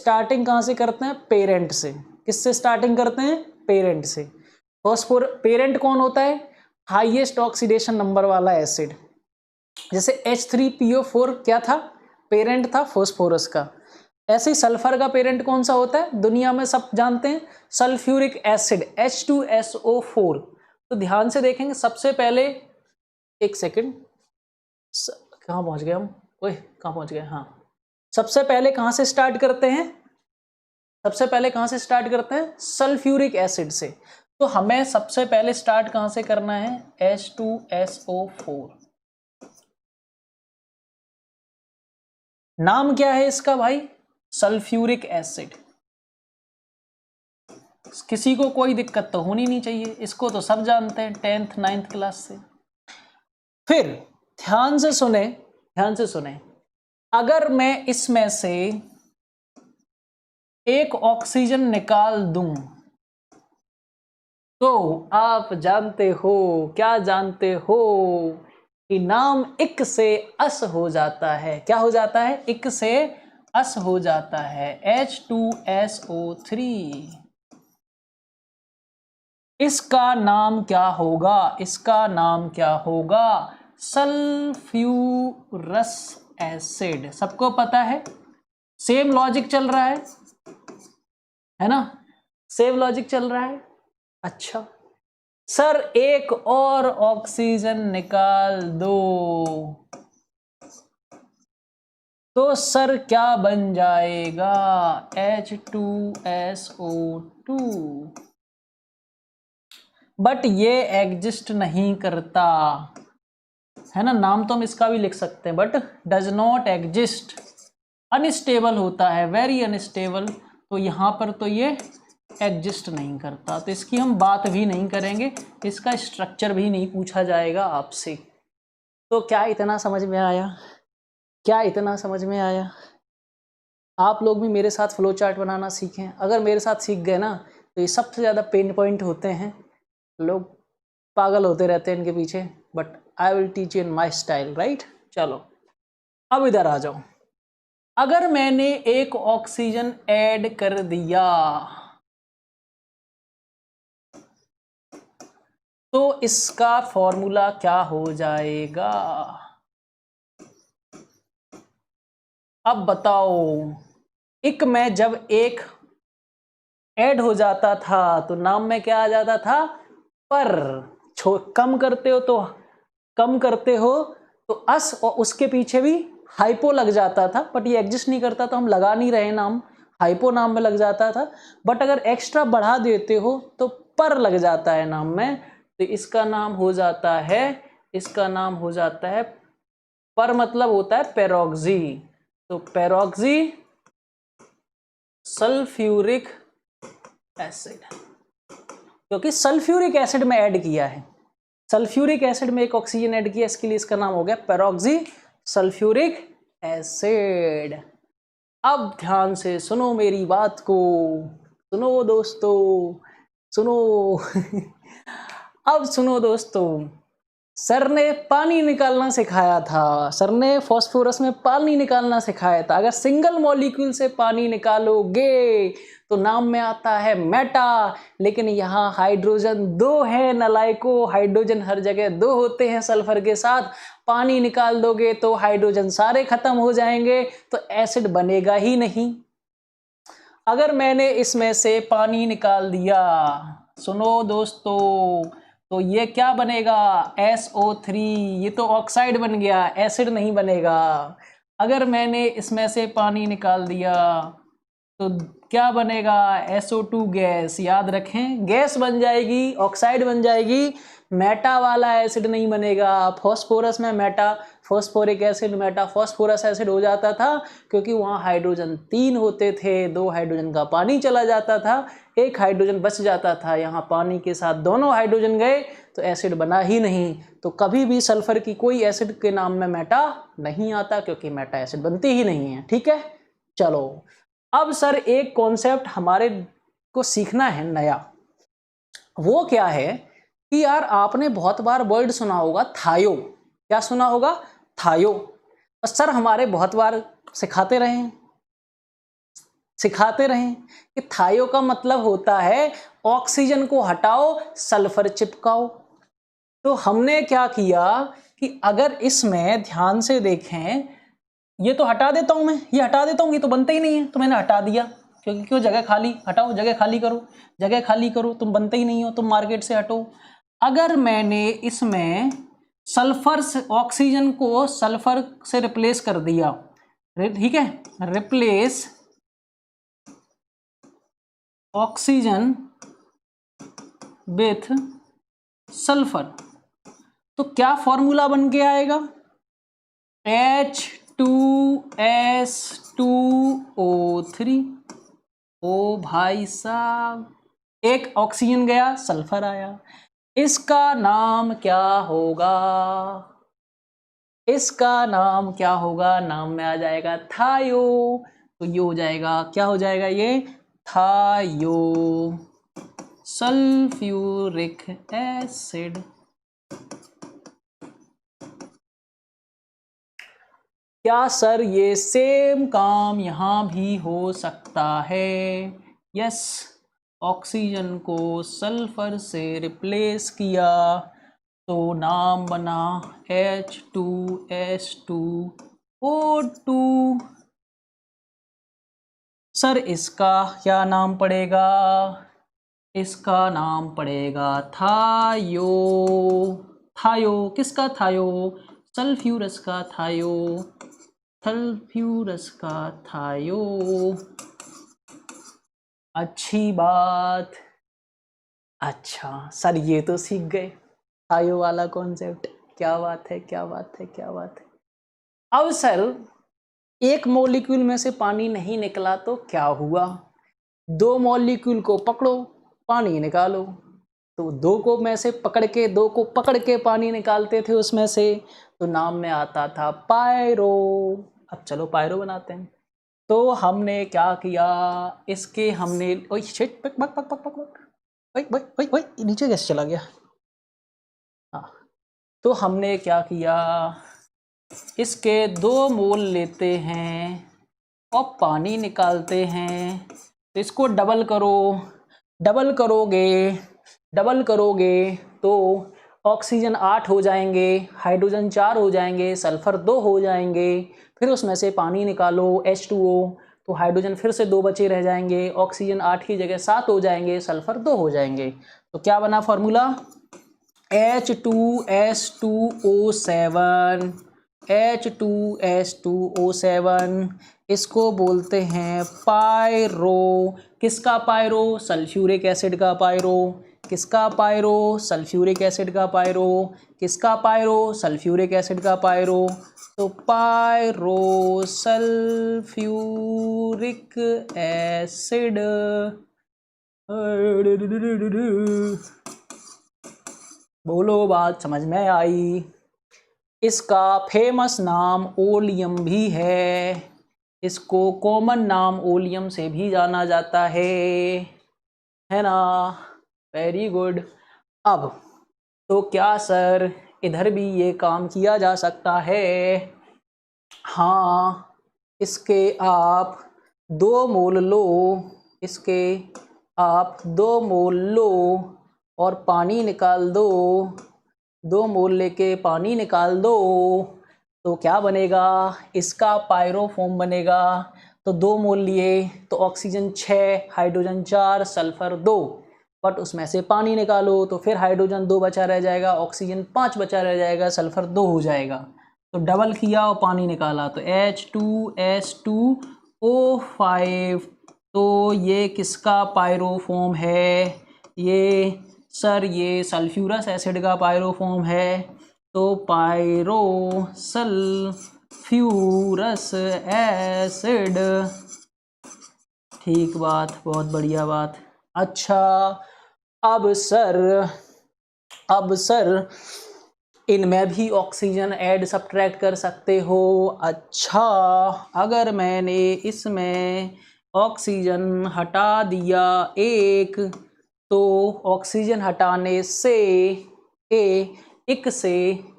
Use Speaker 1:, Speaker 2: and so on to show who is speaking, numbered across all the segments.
Speaker 1: Starting कहाँ से करते हैं? पेरेंट से। किससे स्टार्टिंग करते हैं? पेरेंट से। फॉस्फोर पेरेंट कौन होता है? हाईएस्ट ऑक्सीडेशन नंबर वाला एसिड। जैसे H3PO4 क्या था? पेरेंट था फॉस्फोरस का। ऐसे ही सल्फर का पेरेंट कौन सा होता है? दुनिया में सब जानते हैं, सल्फ्यूरिक एसिड H2SO4। तो ध्यान से देखेंगे, सबसे पहले, एक सेकंड, कहाँ पहुंच गए हम? ओए कहाँ पहुंच गए? हाँ, सबसे पहले कहाँ से स्टार्ट करते हैं? सबसे पहले कहाँ से स्टार्ट करते हैं? सल्फ्यूरिक एसिड से। तो हमें सबसे पहले स्टार्ट कहाँ से करना है? H2SO4। नाम क्या है इसका भाई? Sulphuric acid. किसी को कोई दिक्कत तो होनी नहीं चाहिए, इसको तो सब जानते हैं 10th 9th क्लास से। फिर ध्यान से सुने, ध्यान से सुने, अगर मैं इसमें से एक ऑक्सीजन निकाल दूं तो आप जानते हो, क्या जानते हो कि नाम इक से अस हो जाता है। क्या हो जाता है? इक से अस हो जाता है, H2SO3। इसका नाम क्या होगा? इसका नाम क्या होगा? Sulphurous acid. सबको पता है, सेम लॉजिक चल रहा है ना? सेम लॉजिक चल रहा है। अच्छा सर, एक और ऑक्सीजन निकाल दो तो सर क्या बन जाएगा? H2SO2। बट ये एग्जिस्ट नहीं करता है ना, नाम तो हम इसका भी लिख सकते हैं, but does not exist, unstable होता है, वेरी अनस्टेबल। तो यहाँ पर तो ये एग्जिस्ट नहीं करता, तो इसकी हम बात भी नहीं करेंगे, इसका स्ट्रक्चर भी नहीं पूछा जाएगा आपसे। तो क्या इतना समझ में आया? क्या इतना समझ में आया? आप लोग भी मेरे साथ फ्लो चार्ट बनाना सीखें। अगर मेरे साथ सीख गए ना, तो ये सबसे ज़्यादा पेन पॉइंट होते हैं, लोग पागल होते रहते हैं इनके पीछे, but I will teach you in my style, right? चलो अब इधर आ जाओ। अगर मैंने एक ऑक्सीजन ऐड कर दिया तो इसका फॉर्मूला क्या हो जाएगा? अब बताओ, एक में जब एक ऐड हो जाता था तो नाम में क्या आ जाता था? पर। कम करते हो तो अस, और उसके पीछे भी हाइपो लग जाता था, बट ये एग्जिस्ट नहीं करता तो हम लगा नहीं रहे नाम, हाइपो नाम में लग जाता था। बट अगर एक्स्ट्रा बढ़ा देते हो तो पर लग जाता है नाम में, तो इसका नाम हो जाता है, इसका नाम हो जाता है, पर मतलब होता है पेरोक्सी। तो पेरोक्सी सल्फ्यूरिक एसिड, क्योंकि सल्फ्यूरिक एसिड में ऐड किया है, सल्फ्यूरिक एसिड में एक ऑक्सीजन ऐड किया, इसके लिए इसका नाम हो गया पेरोक्सी सल्फ्यूरिक एसिड। अब ध्यान से सुनो मेरी बात को, सुनो दोस्तों, सुनो अब सुनो दोस्तों, सर ने पानी निकालना सिखाया था, सर ने फास्फोरस में पानी निकालना सिखाया था। अगर सिंगल मॉलिक्यूल से पानी निकालोगे तो नाम में आता है मेटा, लेकिन यहाँ हाइड्रोजन दो है नलायको, हाइड्रोजन हर जगह दो होते हैं सल्फर के साथ। पानी निकाल दोगे तो हाइड्रोजन सारे खत्म हो जाएंगे, तो एसिड बनेगा ही नहीं। अगर मैंने इसमें से पानी निकाल दिया, सुनो दोस्तों, तो ये क्या बनेगा? SO3। ये तो ऑक्साइड बन गया, एसिड नहीं बनेगा। अगर मैंने इसमें से पानी निकाल दिया तो क्या बनेगा? SO2 gas. याद रखें, गैस बन जाएगी, ऑक्साइड बन जाएगी, मेटा वाला एसिड नहीं बनेगा। फॉस्फोरस में Meta, phosphoric acid Meta phosphorous acid हो जाता था, क्योंकि वहाँ हाइड्रोजन 3 होते थे, 2 हाइड्रोजन का पानी चला जाता था, 1 हाइड्रोजन बच जाता था। यहाँ पानी के साथ दोनों हाइड्रोजन गए तो एसिड बना ही नहीं। तो कभी भी सल्फर की कोई एसिड के नाम में मेटा नहीं आता, क्योंकि मेटा एसिड बनती ही नहीं है। ठीक है, चलो अब सर एक कॉन्सेप्ट हमारे को सीखना है नया। वो क्या है कि यार आपने बहुत बार वर्ड सुना होगा थायो। क्या सुना होगा? थायो। और सर हमारे बहुत बार सिखाते रहे हैं, सिखाते रहें कि थायो का मतलब होता है ऑक्सीजन को हटाओ, सल्फर चिपकाओ। तो हमने क्या किया कि अगर इसमें ध्यान से देखें, ये तो हटा देता हूं मैं, ये हटा देता हूं, ये तो बनता ही नहीं है, तो मैंने हटा दिया क्योंकि क्यों, जगह खाली, हटाओ, जगह खाली करो, जगह खाली करो, तुम बनते ही नहीं हो, तुम मार्केट से हटो। अगर मैंने इसमें सल्फर से, ऑक्सीजन को सल्फर से रिप्लेस कर दिया, ठीक है, रिप्लेस ऑक्सीजन विथ सल्फर, तो क्या फॉर्मूला बन के आएगा, H2S2O3। ओ भाई साहब, एक ऑक्सीजन गया, सल्फर आया। इसका नाम क्या होगा, इसका नाम क्या होगा, नाम में आ जाएगा थायो। तो ये हो जाएगा, क्या हो जाएगा ये, थायो सल्फ्यूरिक एसिड। क्या सर ये सेम काम यहाँ भी हो सकता है? यस, ऑक्सीजन को सल्फर से रिप्लेस किया तो नाम बना H2S2O2। सर इसका क्या नाम पड़ेगा, इसका नाम पड़ेगा थायो। थायो किसका, थायो सल्फ्यूरस का, थायो सल्फ्यूरस का थायो। अच्छी बात। अच्छा सर ये तो सीख गए थायो वाला कॉन्सेप्ट, क्या बात है, क्या बात है, क्या बात है। अब सर एक मॉलिक्यूल में से पानी नहीं निकला तो क्या हुआ, दो मॉलिक्यूल को पकड़ो, पानी निकालो। तो दो को में से पकड़ के, दो को पकड़ के पानी निकालते थे उसमें से, तो नाम में आता था पायरो। अब चलो पायरो बनाते हैं। तो हमने क्या किया, इसके हमने, ओए शिट, पक पक पक पक पक पक, ओए ओए ओए ओए, नीचे कैसे चला गया। हाँ, तो हमने क्या किया, इसके 2 मोल लेते हैं और पानी निकालते हैं। तो इसको डबल करो, डबल करोगे, डबल करोगे तो ऑक्सीजन 8 हो जाएंगे, हाइड्रोजन 4 हो जाएंगे, सल्फर 2 हो जाएंगे। फिर उसमें से पानी निकालो H2O, तो हाइड्रोजन फिर से 2 बचे रह जाएंगे, ऑक्सीजन 8 की जगह 7 हो जाएंगे, सल्फर 2 हो जाएंगे। तो क्या बना फॉर्मूला, H2S2O7, H2S2O7, इसको बोलते हैं पायरो। किसका पायरो, सल्फ्यूरिक एसिड का पायरो। किसका पायरो, सल्फ्यूरिक एसिड का पायरो। किसका पायरो, सल्फ्यूरिक एसिड का पायरो। तो पायरो सल्फ्यूरिक एसिड। बोलो बात समझ में आई। इसका फेमस नाम ओलियम भी है, इसको कॉमन नाम ओलियम से भी जाना जाता है ना। Very good. अब तो क्या सर इधर भी ये काम किया जा सकता है, हाँ, इसके आप 2 मोल लो, इसके आप 2 मोल लो और पानी निकाल दो, 2 मोल लेके पानी निकाल दो, तो क्या बनेगा, इसका पायरोफॉर्म बनेगा। तो 2 मोल लिए तो ऑक्सीजन 6, हाइड्रोजन 4, सल्फर 2, बट उसमें से पानी निकालो तो फिर हाइड्रोजन 2 बचा रह जाएगा, ऑक्सीजन 5 बचा रह जाएगा, सल्फर 2 हो जाएगा। तो डबल किया और पानी निकाला तो H2S2O5। तो ये किसका पायरोफॉर्म है, ये सर ये सल्फ्यूरस एसिड का पायरोफॉर्म है। तो पायरो सल्फ्यूरस एसिड, ठीक बात, बहुत बढ़िया बात। अच्छा अब सर इनमें भी ऑक्सीजन ऐड सब्ट्रैक्ट कर सकते हो। अच्छा अगर मैंने इसमें ऑक्सीजन हटा दिया एक, तो ऑक्सीजन हटाने से एक से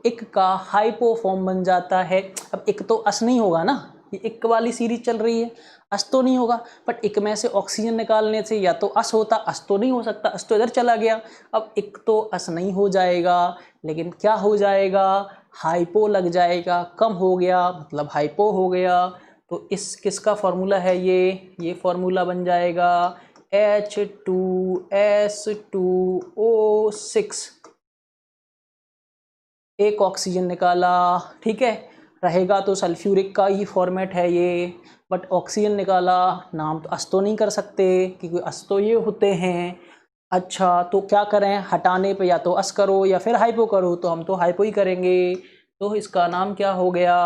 Speaker 1: एक का हाइपोफॉर्म बन जाता है। अब एक तो अस नहीं होगा ना, ये एक वाली सीरीज चल रही है। अस तो नहीं होगा, बट इक में से ऑक्सीजन निकालने से या तो अस होता, अस तो नहीं हो सकता, अस तो इधर चला गया। अब इक तो अस नहीं हो जाएगा, लेकिन क्या हो जाएगा, हाइपो लग जाएगा, कम हो गया मतलब हाइपो हो गया। तो इस किसका फॉर्मूला है ये फॉर्मूला बन जाएगा H2S2O6, एक ऑक्सीजन निकाला, ठीक है। रहेगा तो सल्फ्यूरिक का ही फॉर्मेट है ये, बट ऑक्सीजन निकाला, नाम तो अस तो नहीं कर सकते क्योंकि अस तो ये होते हैं। अच्छा तो क्या करें, हटाने पे या तो अस करो या फिर हाइपो करो, तो हम तो हाइपो ही करेंगे। तो इसका नाम क्या हो गया,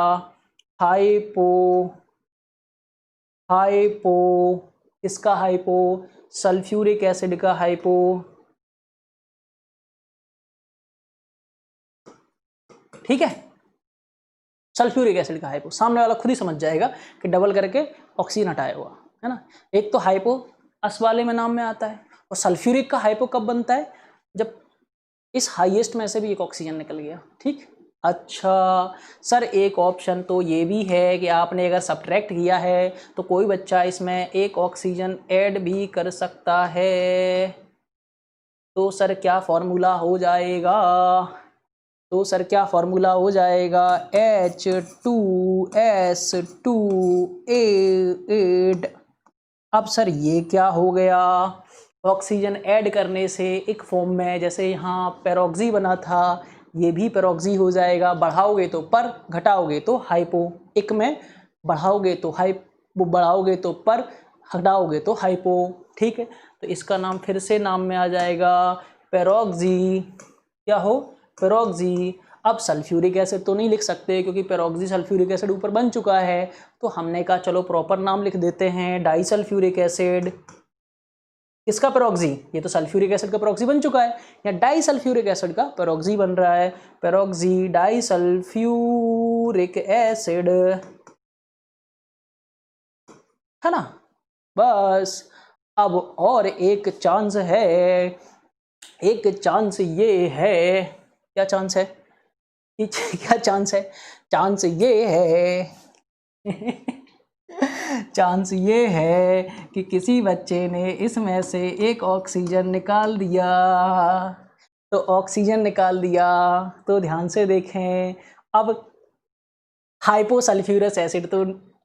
Speaker 1: हाइपो। हाइपो इसका हाइपो, सल्फ्यूरिक एसिड का हाइपो, ठीक है। सल्फ्यूरिक एसिड का हाइपो, सामने वाला खुद ही समझ जाएगा कि डबल करके ऑक्सीजन हटाया हुआ है ना। एक तो हाइपो अस वाले में नाम में आता है, और सल्फ्यूरिक का हाइपो कब बनता है, जब इस हाईएस्ट में से भी एक ऑक्सीजन निकल गया, ठीक। अच्छा सर एक ऑप्शन तो ये भी है कि आपने अगर सब्ट्रैक्ट किया है तो कोई बच्चा इसमें एक ऑक्सीजन ऐड भी कर सकता है, तो सर क्या फॉर्मूला हो जाएगा, तो सर क्या फॉर्मूला हो जाएगा, H2S2A8। अब सर ये क्या हो गया, ऑक्सीजन ऐड करने से एक फॉर्म में, जैसे यहाँ पेरोक्सी बना था, ये भी पेरोक्सी हो जाएगा, बढ़ाओगे तो पर, घटाओगे तो हाइपो, एक में बढ़ाओगे तो हाइपो, बढ़ाओगे तो पर, घटाओगे तो हाइपो, ठीक है। तो इसका नाम फिर से नाम में आ जाएगा पेरोक्सी, क्या हो, पेरोक्सी। अब सल्फ्यूरिक एसिड तो नहीं लिख सकते क्योंकि पेरोक्सी सल्फ्यूरिक एसिड ऊपर बन चुका है, तो हमने कहा चलो प्रॉपर नाम लिख देते हैं, डाई सल्फ्यूरिक एसिड। किसका पेरोक्सी, ये तो सल्फ्यूरिक एसिड का पेरोक्सी बन चुका है, या डाई सल्फ्यूरिक एसिड का पेरोक्सी बन रहा है, पेरोक्सी डाई सल्फ्यूरिक एसिड, है ना। बस अब और एक चांस है, एक चांस ये है, क्या चांस है, क्या चांस है, चांस ये है चांस ये है कि किसी बच्चे ने इसमें से एक ऑक्सीजन निकाल दिया, तो ऑक्सीजन निकाल दिया, तो ध्यान से देखें, अब हाइपोसल्फ्यूरस एसिड तो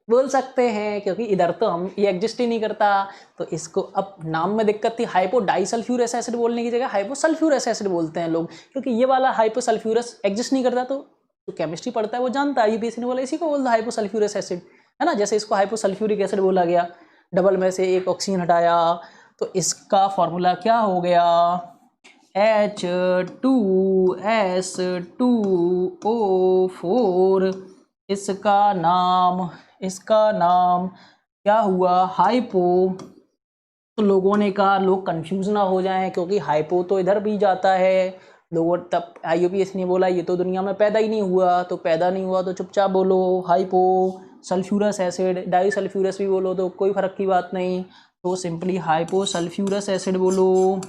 Speaker 1: बोल सकते हैं क्योंकि इधर तो हम ये एग्जिस्ट ही नहीं करता, तो इसको अब नाम में दिक्कत थी, हाइपो डाइसल्फ्यूरस एसिड बोलने की जगह हाइपोसल्फ्यूरस एसिड बोलते हैं लोग, क्योंकि ये वाला हाइपोसल्फ्यूरस एग्जिस्ट नहीं करता, तो केमिस्ट्री पढ़ता है वो जानता है, यूपीएससी ने बोला इसी को बोलता हाइपोसल्फ्यूरस एसिड, है ना। जैसे इसको हाइपोसल्फ्यूरिक एसिड बोला गया, डबल में से एक ऑक्सीजन हटाया, तो इसका फॉर्मूला क्या हो गया, H2S2O4, इसका नाम क्या हुआ, हाइपो। तो लोगों ने कहा लोग कंफ्यूज ना हो जाएं क्योंकि हाइपो तो इधर भी जाता है, लोगों तब आईयूपीएस ने बोला ये तो दुनिया में पैदा ही नहीं हुआ, तो पैदा नहीं हुआ तो चुपचाप बोलो hypo sulphurous acid, di sulphurous भी बोलो तो कोई फर्क की बात नहीं, तो सिंपली हाइपो सल्फ्यूरस एसिड बोलो,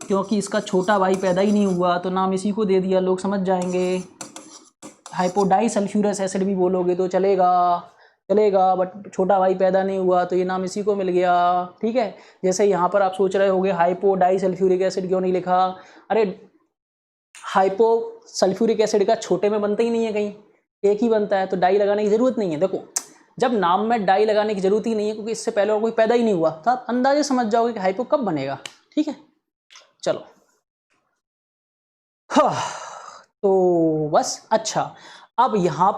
Speaker 1: क्योंकि इसका छोटा भाई पैदा ही नहीं हुआ तो नाम इसी को दे दिया, लोग समझ जाएंगे। हाइपोडाई सल्फ्यूरस एसिड भी बोलोगे तो चलेगा, बट छोटा भाई पैदा नहीं हुआ तो ये नाम इसी को मिल गया, ठीक है। जैसे यहाँ पर आप सोच रहे होगे हाइपोडाई सल्फ्यूरिक एसिड क्यों नहीं लिखा, अरे हाइपो सल्फ्यूरिक एसिड का छोटे में बनता ही नहीं है कहीं, एक ही बनता है, तो डाई लगाने की जरूरत नहीं है। देखो जब नाम में डाई लगाने की जरूरत ही नहीं है क्योंकि इससे पहले और कोई पैदा ही नहीं हुआ, तो आप अंदाजे समझ जाओगे कि हाइपो कब बनेगा, ठीक है। चलो हाँ, तो बस अच्छा, अब यहाँ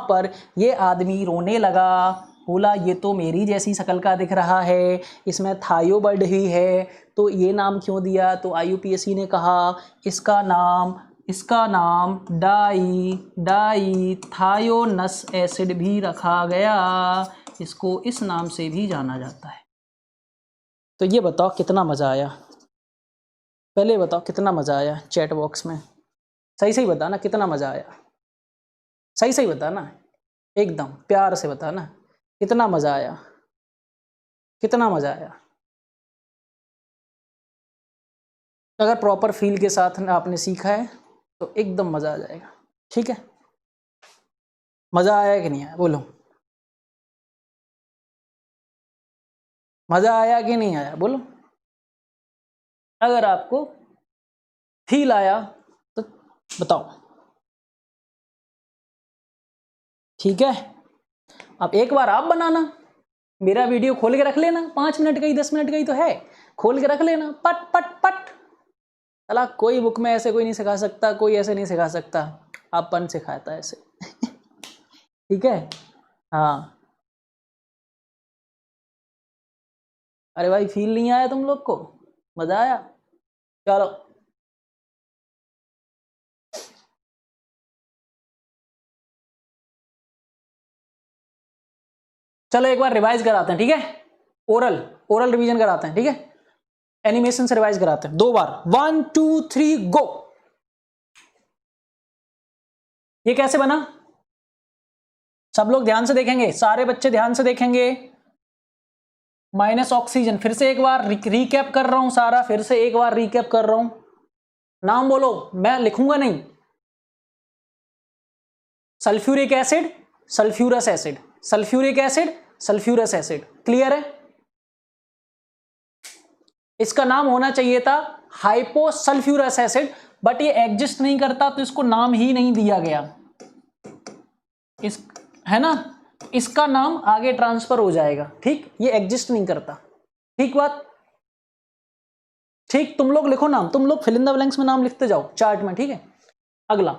Speaker 1: पर ये आदमी रोने लगा, बोला ये तो मेरी जैसी शक्ल का दिख रहा है, इसमें थायोबल्ड ही है, तो ये नाम क्यों दिया, तो आईयूपीएससी ने कहा इसका नाम डाई थायोनस एसिड भी रखा गया, इसको इस नाम से भी जाना जाता है। तो ये बताओ कितना मज़ा आया, पहले बताओ कितना मज़ा आया चैट बॉक्स में, सही बता ना कितना मज़ा आया, सही बता ना, एकदम प्यार से बता ना कितना मज़ा आया, कितना मज़ा आया। अगर प्रॉपर फील के साथ आपने सीखा है तो एकदम मज़ा आ जाएगा, ठीक है। मज़ा आया कि नहीं आया बोलो। मजा आया कि नहीं आया बोलो। अगर आपको फील आया तो बताओ। ठीक है, अब एक बार आप बनाना, मेरा वीडियो खोल के रख लेना, 5 मिनट का ही 10 मिनट का ही तो है, खोल के रख लेना, पट पट पट। चला, कोई बुक में ऐसे कोई नहीं सिखा सकता, कोई ऐसे नहीं सिखा सकता, अपन सिखाता है ऐसे। ठीक है, हाँ। अरे भाई फील नहीं आया तुम लोग को, मजा आया? चलो चलो एक बार रिवाइज कराते हैं, ठीक है, ओरल ओरल रिवीजन कराते हैं, ठीक है, एनिमेशन से रिवाइज कराते हैं 2 बार, 1 2 3 गो। ये कैसे बना, सब लोग ध्यान से देखेंगे, सारे बच्चे ध्यान से देखेंगे। माइनस ऑक्सीजन, फिर से एक बार रिकैप कर रहा हूं सारा, फिर से एक बार रिकैप कर रहा हूं, नाम बोलो, मैं लिखूंगा नहीं। Sulphuric acid, sulphurous acid, sulphuric acid, sulphurous acid, clear है? इसका नाम होना चाहिए था हाइपोसल्फ्यूरस एसिड, बट ये एग्जिस्ट नहीं करता तो इसको नाम ही नहीं दिया गया, इस है ना, इसका नाम आगे ट्रांसफर हो जाएगा, ठीक, ये एग्जिस्ट नहीं करता, ठीक बात, ठीक। तुम लोग लिखो नाम, तुम लोग फिल इन द ब्लैंक्स में नाम लिखते जाओ चार्ट में, ठीक है। अगला,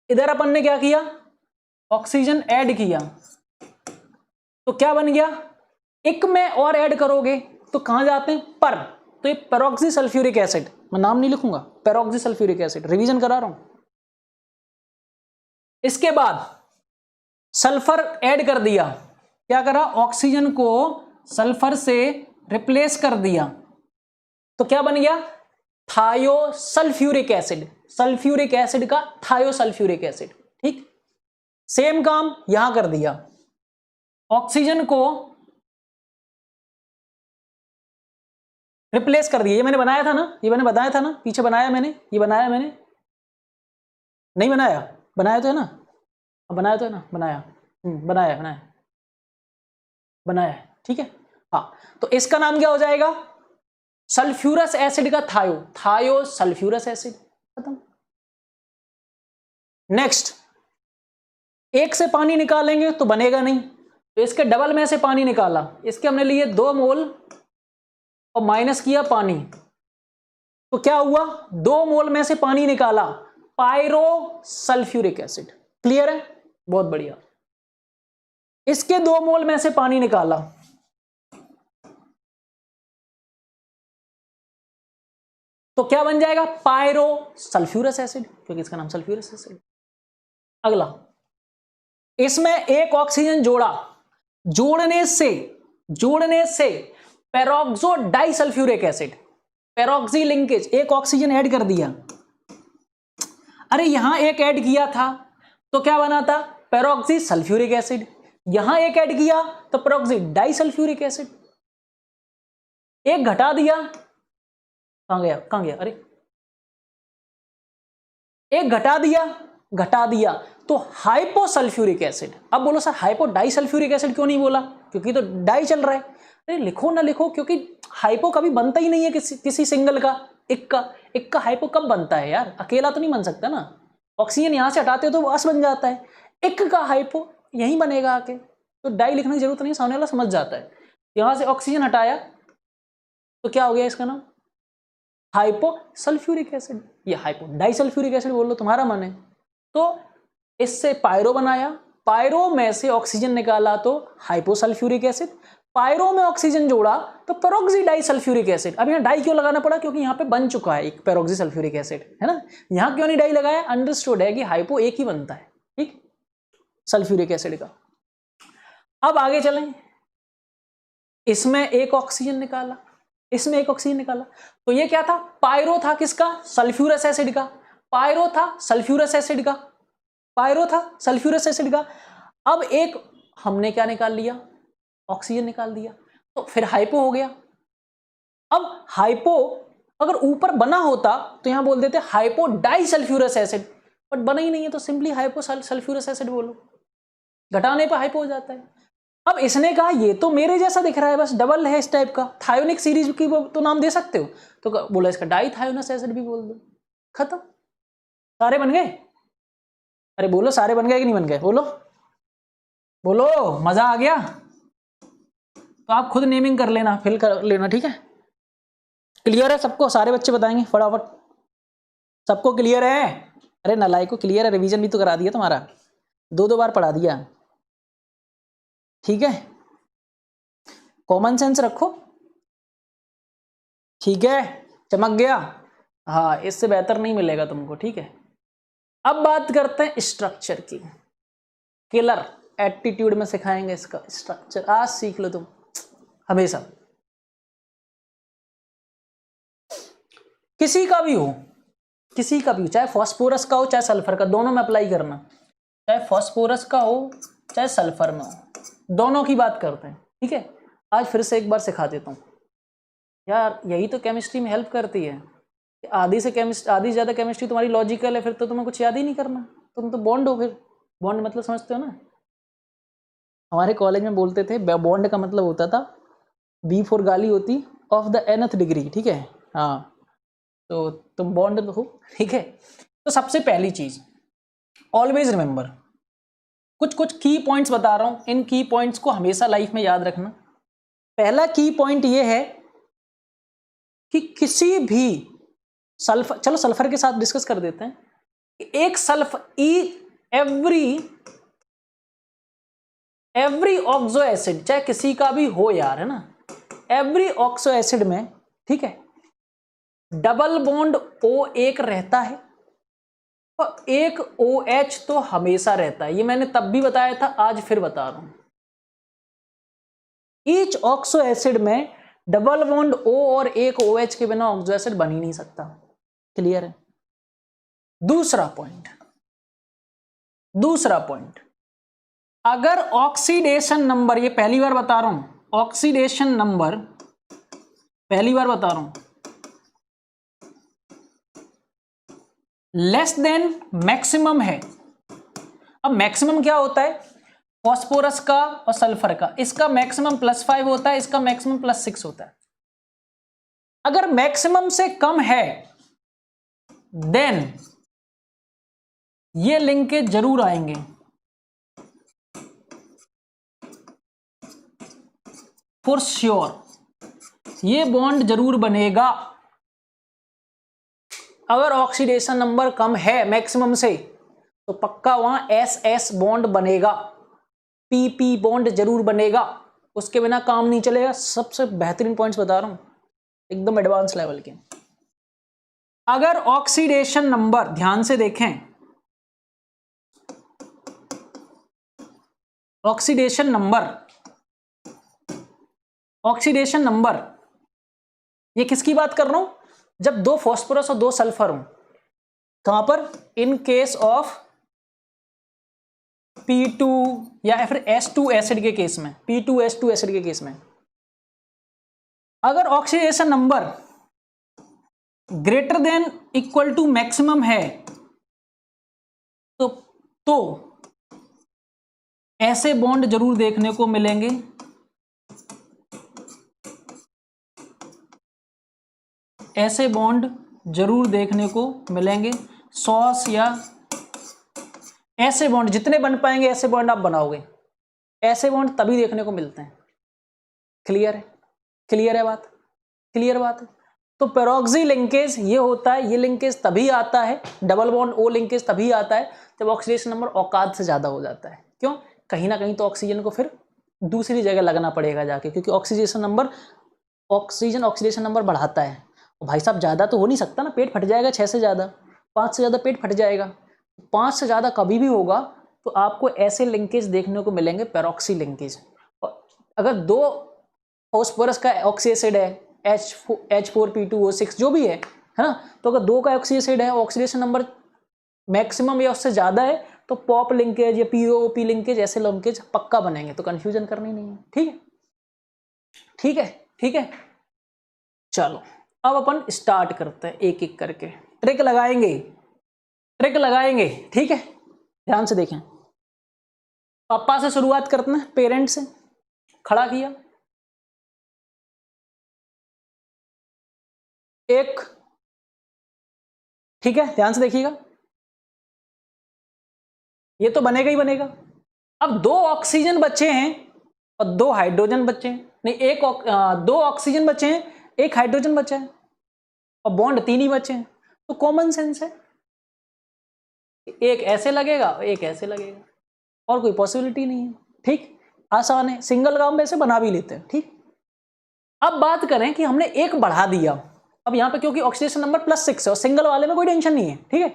Speaker 1: इधर अपन ने क्या किया, ऑक्सीजन ऐड किया, तो क्या बन गया, एक में और ऐड करोगे तो कहां जाते हैं, पर, तो ये पेरोक्सी सल्फ्यूरिक एसिड, मैं नाम नहीं लिखूंगा, पेरोक्सी सल्फ्यूरिक एसिड, रिवीजन करा रहा हूं। इसके बाद सल्फर ऐड कर दिया, क्या करा, ऑक्सीजन को सल्फर से रिप्लेस कर दिया, तो क्या बन गया, थायोसल्फ्यूरिक एसिड, सल्फ्यूरिक एसिड का थायोसल्फ्यूरिक एसिड, ठीक। सेम काम यहां कर दिया, ऑक्सीजन को रिप्लेस कर दिया, ये मैंने बनाया था ना, ये मैंने बताया था ना, पीछे बनाया मैंने, ये बनाया मैंने, नहीं बनाया, बनाया तो है ना, बनाया तो है ना, बनाया, बनाया बनाया बनाया, ठीक है, हाँ। तो इसका नाम क्या हो जाएगा, सल्फ्यूरस एसिड का थायो सल्फ्यूरस एसिड, खत्म। नेक्स्ट, एक से पानी निकालेंगे तो बनेगा नहीं, तो इसके डबल में से पानी निकाला, इसके हमने लिए 2 मोल और माइनस किया पानी, तो क्या हुआ, 2 मोल में से पानी निकाला, पायरो सल्फ्यूरिक एसिड, क्लियर है, बहुत बढ़िया। इसके 2 मोल में से पानी निकाला, तो क्या बन जाएगा, पायरो सल्फ्यूरस एसिड, क्योंकि इसका नाम सल्फ्यूरस एसिड। अगला, इसमें एक ऑक्सीजन जोड़ा, जोड़ने से peroxo disulphuric acid, peroxy linkage, एक ऑक्सीजन ऐड कर दिया, अरे यहां एक ऐड किया था तो क्या बना था, पेरोक्सी सल्फ्यूरिक एसिड, यहां एक ऐड किया तो पेरोक्सी डाइसल्फ्यूरिक एसिड, एक घटा दिया, कहां गया, अरे एक घटा दिया तो हाइपोसल्फ्यूरिक एसिड। अब बोलो सर हाइपो डाइसल्फ्यूरिक एसिड क्यों नहीं बोला, क्योंकि तो डाई चल रहा है, अरे लिखो ना लिखो, क्योंकि हाइपो कभी बनता ही नहीं है किसी सिंगल का, एक का हाइपो कब बनता है यार, अकेला तो नहीं बन सकता ना, ऑक्सीजन यहां से हटाते हो तो बस बन जाता है, एक का हाइपो यहीं बनेगा आके, तो डाई लिखने की जरूरत नहीं, सामने वाला समझ जाता है। यहां से ऑक्सीजन हटाया तो क्या हो गया, इसका नाम हाइपोसल्फ्यूरिक एसिड, ये हाइपो डाइसल्फ्यूरिक एसिड बोल लो, तुम्हारा मन है। तो इससे पायरो बनाया, पायरो में से ऑक्सीजन निकाला तो हाइपोसल्फ्यूरिक एसिड, पायरो में ऑक्सीजन जोड़ा तो पेरोक्सी डाइसल्फ्यूरिक एसिड। अब यहाँ डाई क्यों लगाना पड़ा, क्योंकि यहाँ पे बन चुका है एक पेरोक्सी सल्फ्यूरिक एसिड, है ना, यहाँ क्यों नहीं डाई लगाया, अंडरस्टूड है कि हाइपो एक ही बनता है, ठीक, सल्फ्यूरिक एसिड का। अब आगे चलें, इसमें एक ऑक्सीजन निकाला, इसमें एक ऑक्सीजन निकाला, तो ये क्या था, पायरो था किसका, सल्फ्यूरस एसिड का, पायरो था सल्फ्यूरस एसिड का, पायरो था सल्फ्यूरस एसिड का। अब एक हमने क्या निकाल लिया, ऑक्सीजन निकाल दिया, तो फिर हाइपो हो गया। अब हाइपो अगर ऊपर बना होता तो यहां बोल देते हाइपो डाइसल्फ्यूरस एसिड, बट बना ही नहीं है तो सिंपली हाइपो सल्फ्यूरस एसिड बोलो, घटाने पर हाइपो हो जाता है। अब इसने कहा ये तो मेरे जैसा दिख रहा है, बस डबल है इस टाइप का, थायोनिक सीरीज की तो नाम दे सकते हो, तो बोला इसका डाईथायोनस एसिड भी बोल दो, खत्म, सारे बन गए। अरे बोलो सारे बन गए कि नहीं बन गए, बोलो बोलो, मजा आ गया। तो आप खुद नेमिंग कर लेना, फिल कर लेना, ठीक है। क्लियर है सबको, सारे बच्चे बताएंगे फटाफट, सबको क्लियर है? अरे नालायक को क्लियर है, रिवीजन भी तो करा दिया तुम्हारा, 2-2 बार पढ़ा दिया, ठीक है। कॉमन सेंस रखो, ठीक है, चमक गया, हाँ इससे बेहतर नहीं मिलेगा तुमको, ठीक है। अब बात करते हैं स्ट्रक्चर की, किलर एटीट्यूड में सिखाएंगे इसका स्ट्रक्चर, आज सीख लो तुम हमेशा, किसी का भी हो, किसी का भी, चाहे फॉस्फोरस का हो चाहे सल्फर का, दोनों में अप्लाई करना, चाहे फॉस्फोरस का हो चाहे सल्फर में हो, दोनों की बात करते हैं, ठीक है। आज फिर से एक बार सिखा देता हूँ यार, यही तो केमिस्ट्री में हेल्प करती है, आधी से ज़्यादा केमिस्ट्री तुम्हारी लॉजिकल है, फिर तो तुम्हें कुछ याद ही नहीं करना, तुम तो बॉन्ड हो, फिर बॉन्ड मतलब समझते हो ना, हमारे कॉलेज में बोलते थे बॉन्ड का मतलब होता था बी फॉर गाली होती ऑफ द nth डिग्री, ठीक है, हाँ, तो तुम बॉन्ड हो, ठीक है। तो सबसे पहली चीज ऑलवेज रिमेंबर, कुछ की पॉइंट्स बता रहा हूं, इन की पॉइंट्स को हमेशा लाइफ में याद रखना। पहला की पॉइंट ये है कि किसी भी सल्फर, चलो सल्फर के साथ डिस्कस कर देते हैं, एक सल्फर एवरी ऑक्सो एसिड, चाहे किसी का भी हो यार, है ना, एवरी ऑक्सो एसिड में, ठीक है, डबल बॉन्ड O1 रहता है और एक OH तो हमेशा रहता है, ये मैंने तब भी बताया था, आज फिर बता रहा हूं। ईच ऑक्सो एसिड में डबल बॉन्ड O और एक OH के बिना ऑक्सो एसिड बन ही नहीं सकता, क्लियर है। दूसरा पॉइंट, अगर ऑक्सीडेशन नंबर, ये पहली बार बता रहा हूं, ऑक्सीडेशन नंबर पहली बार बता रहा हूं, लेस देन मैक्सिमम है। अब मैक्सिमम क्या होता है, फॉस्फोरस का और सल्फर का, इसका मैक्सिमम +5 होता है, इसका मैक्सिमम +6 होता है। अगर मैक्सिमम से कम है देन ये लिंकेज जरूर आएंगे, फॉर श्योर ये बॉन्ड जरूर बनेगा। अगर ऑक्सीडेशन नंबर कम है मैक्सिमम से तो पक्का वहां SS बॉन्ड बनेगा, PP बॉन्ड जरूर बनेगा, उसके बिना काम नहीं चलेगा। सबसे बेहतरीन पॉइंट्स बता रहा हूं, एकदम एडवांस लेवल के। अगर ऑक्सीडेशन नंबर, ध्यान से देखें, ऑक्सीडेशन नंबर ये किसकी बात कर रहा हूं, जब 2 फॉस्फोरस और 2 सल्फर हो, कहां पर, इन केस ऑफ P2 या फिर S2 एसिड के केस में, P2S2 एसिड के केस में, अगर oxidation number greater than equal to maximum है तो ऐसे बॉन्ड जरूर देखने को मिलेंगे, ऐसे बॉन्ड जरूर देखने को मिलेंगे। सॉस या ऐसे बॉन्ड जितने बन पाएंगे ऐसे बॉन्ड आप बनाओगे, ऐसे बॉन्ड तभी देखने को मिलते हैं। क्लियर है, क्लियर है बात, क्लियर बात है। तो पेरोक्सी लिंकेज ये होता है, ये लिंकेज तभी आता है, डबल बॉन्ड O लिंकेज तभी आता है जब ऑक्सीडेशन नंबर औकात से ज्यादा हो जाता है। क्यों, कहीं ना कहीं तो ऑक्सीजन को फिर दूसरी जगह लगना पड़ेगा जाके, क्योंकि ऑक्सीडेशन नंबर बढ़ाता है। और भाई साहब ज्यादा तो हो नहीं सकता ना, पेट फट जाएगा 6 से ज्यादा, 5 से ज्यादा पेट फट जाएगा, 5 से ज्यादा कभी भी होगा तो आपको ऐसे लिंकेज देखने को मिलेंगे, पेरोक्सी लिंकेज। अगर 2 फॉस्फोरस का ऑक्सी एसिड है, H4P2O6 जो भी है ना, तो अगर 2 का ऑक्सी एसिड है, ऑक्सीडेशन नंबर मैक्सिमम या उससे ज्यादा है, तो पॉप लिंकेज या POP लिंकेज, ऐसे लिंकेज पक्का बनेंगे, तो कंफ्यूजन करनी नहीं है। ठीक है, ठीक है, ठीक है। चलो अब अपन स्टार्ट करते हैं एक एक करके, ट्रिक लगाएंगे, ठीक है। ध्यान से देखें, पापा से शुरुआत करते हैं, पेरेंट से। खड़ा किया, एक, ठीक है, ध्यान से देखिएगा, ये तो बनेगा ही बनेगा। अब 2 ऑक्सीजन बचे हैं और 2 हाइड्रोजन बचे हैं, नहीं एक 2 ऑक्सीजन बचे हैं, 1 हाइड्रोजन बचा है और बॉन्ड 3 ही बचे हैं, तो कॉमन सेंस है एक ऐसे लगेगा, एक ऐसे लगेगा, और कोई पॉसिबिलिटी नहीं है। ठीक, आसान है, सिंगल काम वैसे बना भी लेते हैं। ठीक, अब बात करें कि हमने एक बढ़ा दिया, अब यहां पे क्योंकि ऑक्सीडेशन नंबर +6 है और सिंगल वाले में कोई टेंशन नहीं है। ठीक है,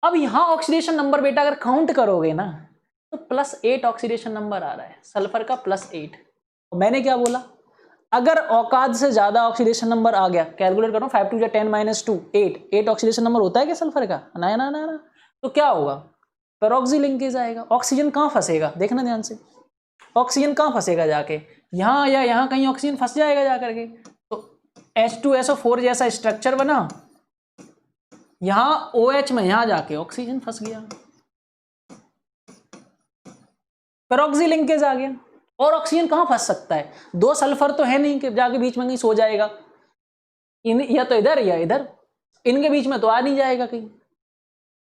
Speaker 1: अब यहां ऑक्सीडेशन नंबर बेटा अगर काउंट करोगे ना तो +8 ऑक्सीडेशन नंबर आ रहा है, सल्फर का +8। मैंने क्या बोला, अगर औकात से ज्यादा ऑक्सीडेशन नंबर आ गया, कैलकुलेट करो, 5 2 10 -2 8 ऑक्सीडेशन नंबर होता है क्या सल्फर का, ना ना ना ना, तो क्या होगा, पेरोक्सी लिंकेज आएगा। ऑक्सीजन कहां फंसेगा, देखना ध्यान से, ऑक्सीजन कहां फंसेगा जाके, यहां या यहां कहीं ऑक्सीजन फंस जाएगा जाकर के, तो H2SO4 जैसा स्ट्रक्चर बना, यहां OH में यहां जाके ऑक्सीजन फंस गया, पेरोक्सी लिंकेज आ गया। और ऑक्सीजन कहां फंस सकता है, 2 सल्फर तो है नहीं कि जाके बीच में कहीं सो जाएगा, या तो इधर या इधर, इनके बीच में तो आ नहीं जाएगा कहीं।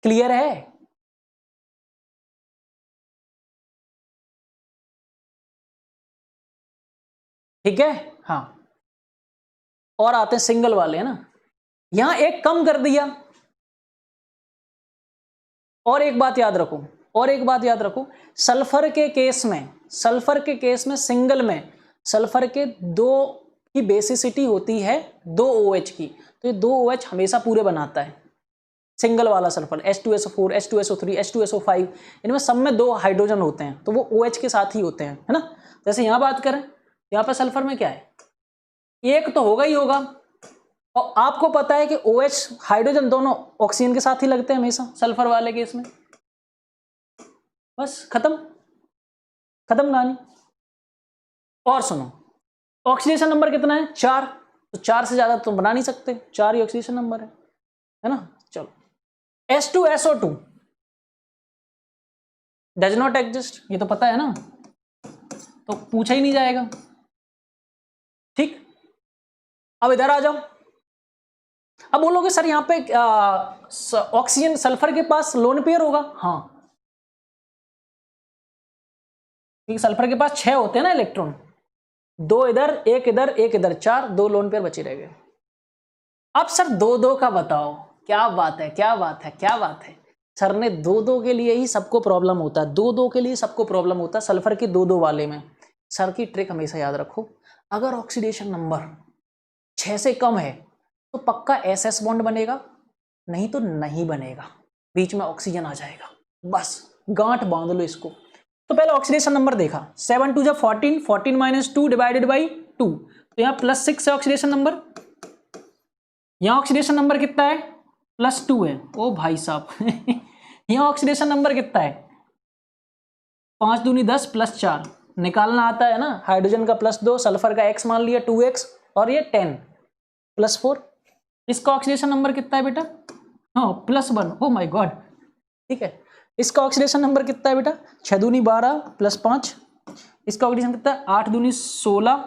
Speaker 1: क्लियर है, ठीक है, हाँ। और आते हैं सिंगल वाले, है ना, यहां एक कम कर दिया, और एक बात याद रखो, और एक बात याद रखो, सल्फर के केस में सिंगल में सल्फर के 2 की बेसिसिटी होती है 2 OH की, तो ये 2 OH हमेशा पूरे बनाता है सिंगल वाला सल्फर, H2SO4 H2SO3 H2SO5, इनमें सब में 2 हाइड्रोजन होते हैं, तो वो OH के साथ ही होते हैं, है ना। जैसे यहां बात करें, यहां पर सल्फर में क्या है, एक तो होगा ही होगा, और आपको पता है कि OH हाइड्रोजन दोनों ऑक्सीजन के साथ ही लगते हैं हमेशा सल्फर वाले केस में, बस खत्म कहानी। और सुनो, ऑक्सीडेशन नंबर कितना है, 4, तो 4 से ज्यादा तो बना नहीं सकते, 4 ही ऑक्सीडेशन नंबर है ना। चलो, H2SO2 डज नॉट एग्जिस्ट, ये तो पता है ना, तो पूछा ही नहीं जाएगा। ठीक, अब इधर आ जाओ, अब बोलोगे सर यहां पे ऑक्सीजन सल्फर के पास लोन पेयर होगा, हाँ, क्योंकि सल्फर के पास 6 होते हैं ना इलेक्ट्रॉन, 2 इधर, एक इधर, एक इधर, 4, 2 लोन पेयर बचे रह गए। अब सर 2-2 का बताओ, क्या बात है, क्या बात है, क्या बात है, सर ने 2-2 के लिए ही सबको प्रॉब्लम होता है, 2-2 के लिए सबको प्रॉब्लम होता है सल्फर के 2-2 वाले में। सर की ट्रिक हमेशा याद रखो, अगर ऑक्सीडेशन नंबर 6 से कम है तो पक्का SS बॉन्ड बनेगा, नहीं तो नहीं बनेगा, बीच में ऑक्सीजन आ जाएगा, बस गांठ बांध लो इसको। तो पहले ऑक्सीडेशन नंबर देखा, 7 2 14, 14 - 2 डिवाइडेड बाई 2, तो यहाँ +6 है ऑक्सीडेशन नंबर, यहाँ ऑक्सीडेशन नंबर कितना है, +2 है, ओ भाई साहब यहाँ ऑक्सीडेशन नंबर कितना है, 5 दूनी 10 +4, निकालना आता है ना, हाइड्रोजन का +2, सल्फर का X मान लिया 2X, और ये 10 +4, इसका ऑक्सीडेशन नंबर कितना है बेटा, हाँ +1, ओ माय गॉड, ठीक है। इसका ऑक्सीडेशन नंबर कितना है बेटा, 6 दूनी 12 +5, इसका ऑक्सीडेशन कितना है, 8 दूनी 16,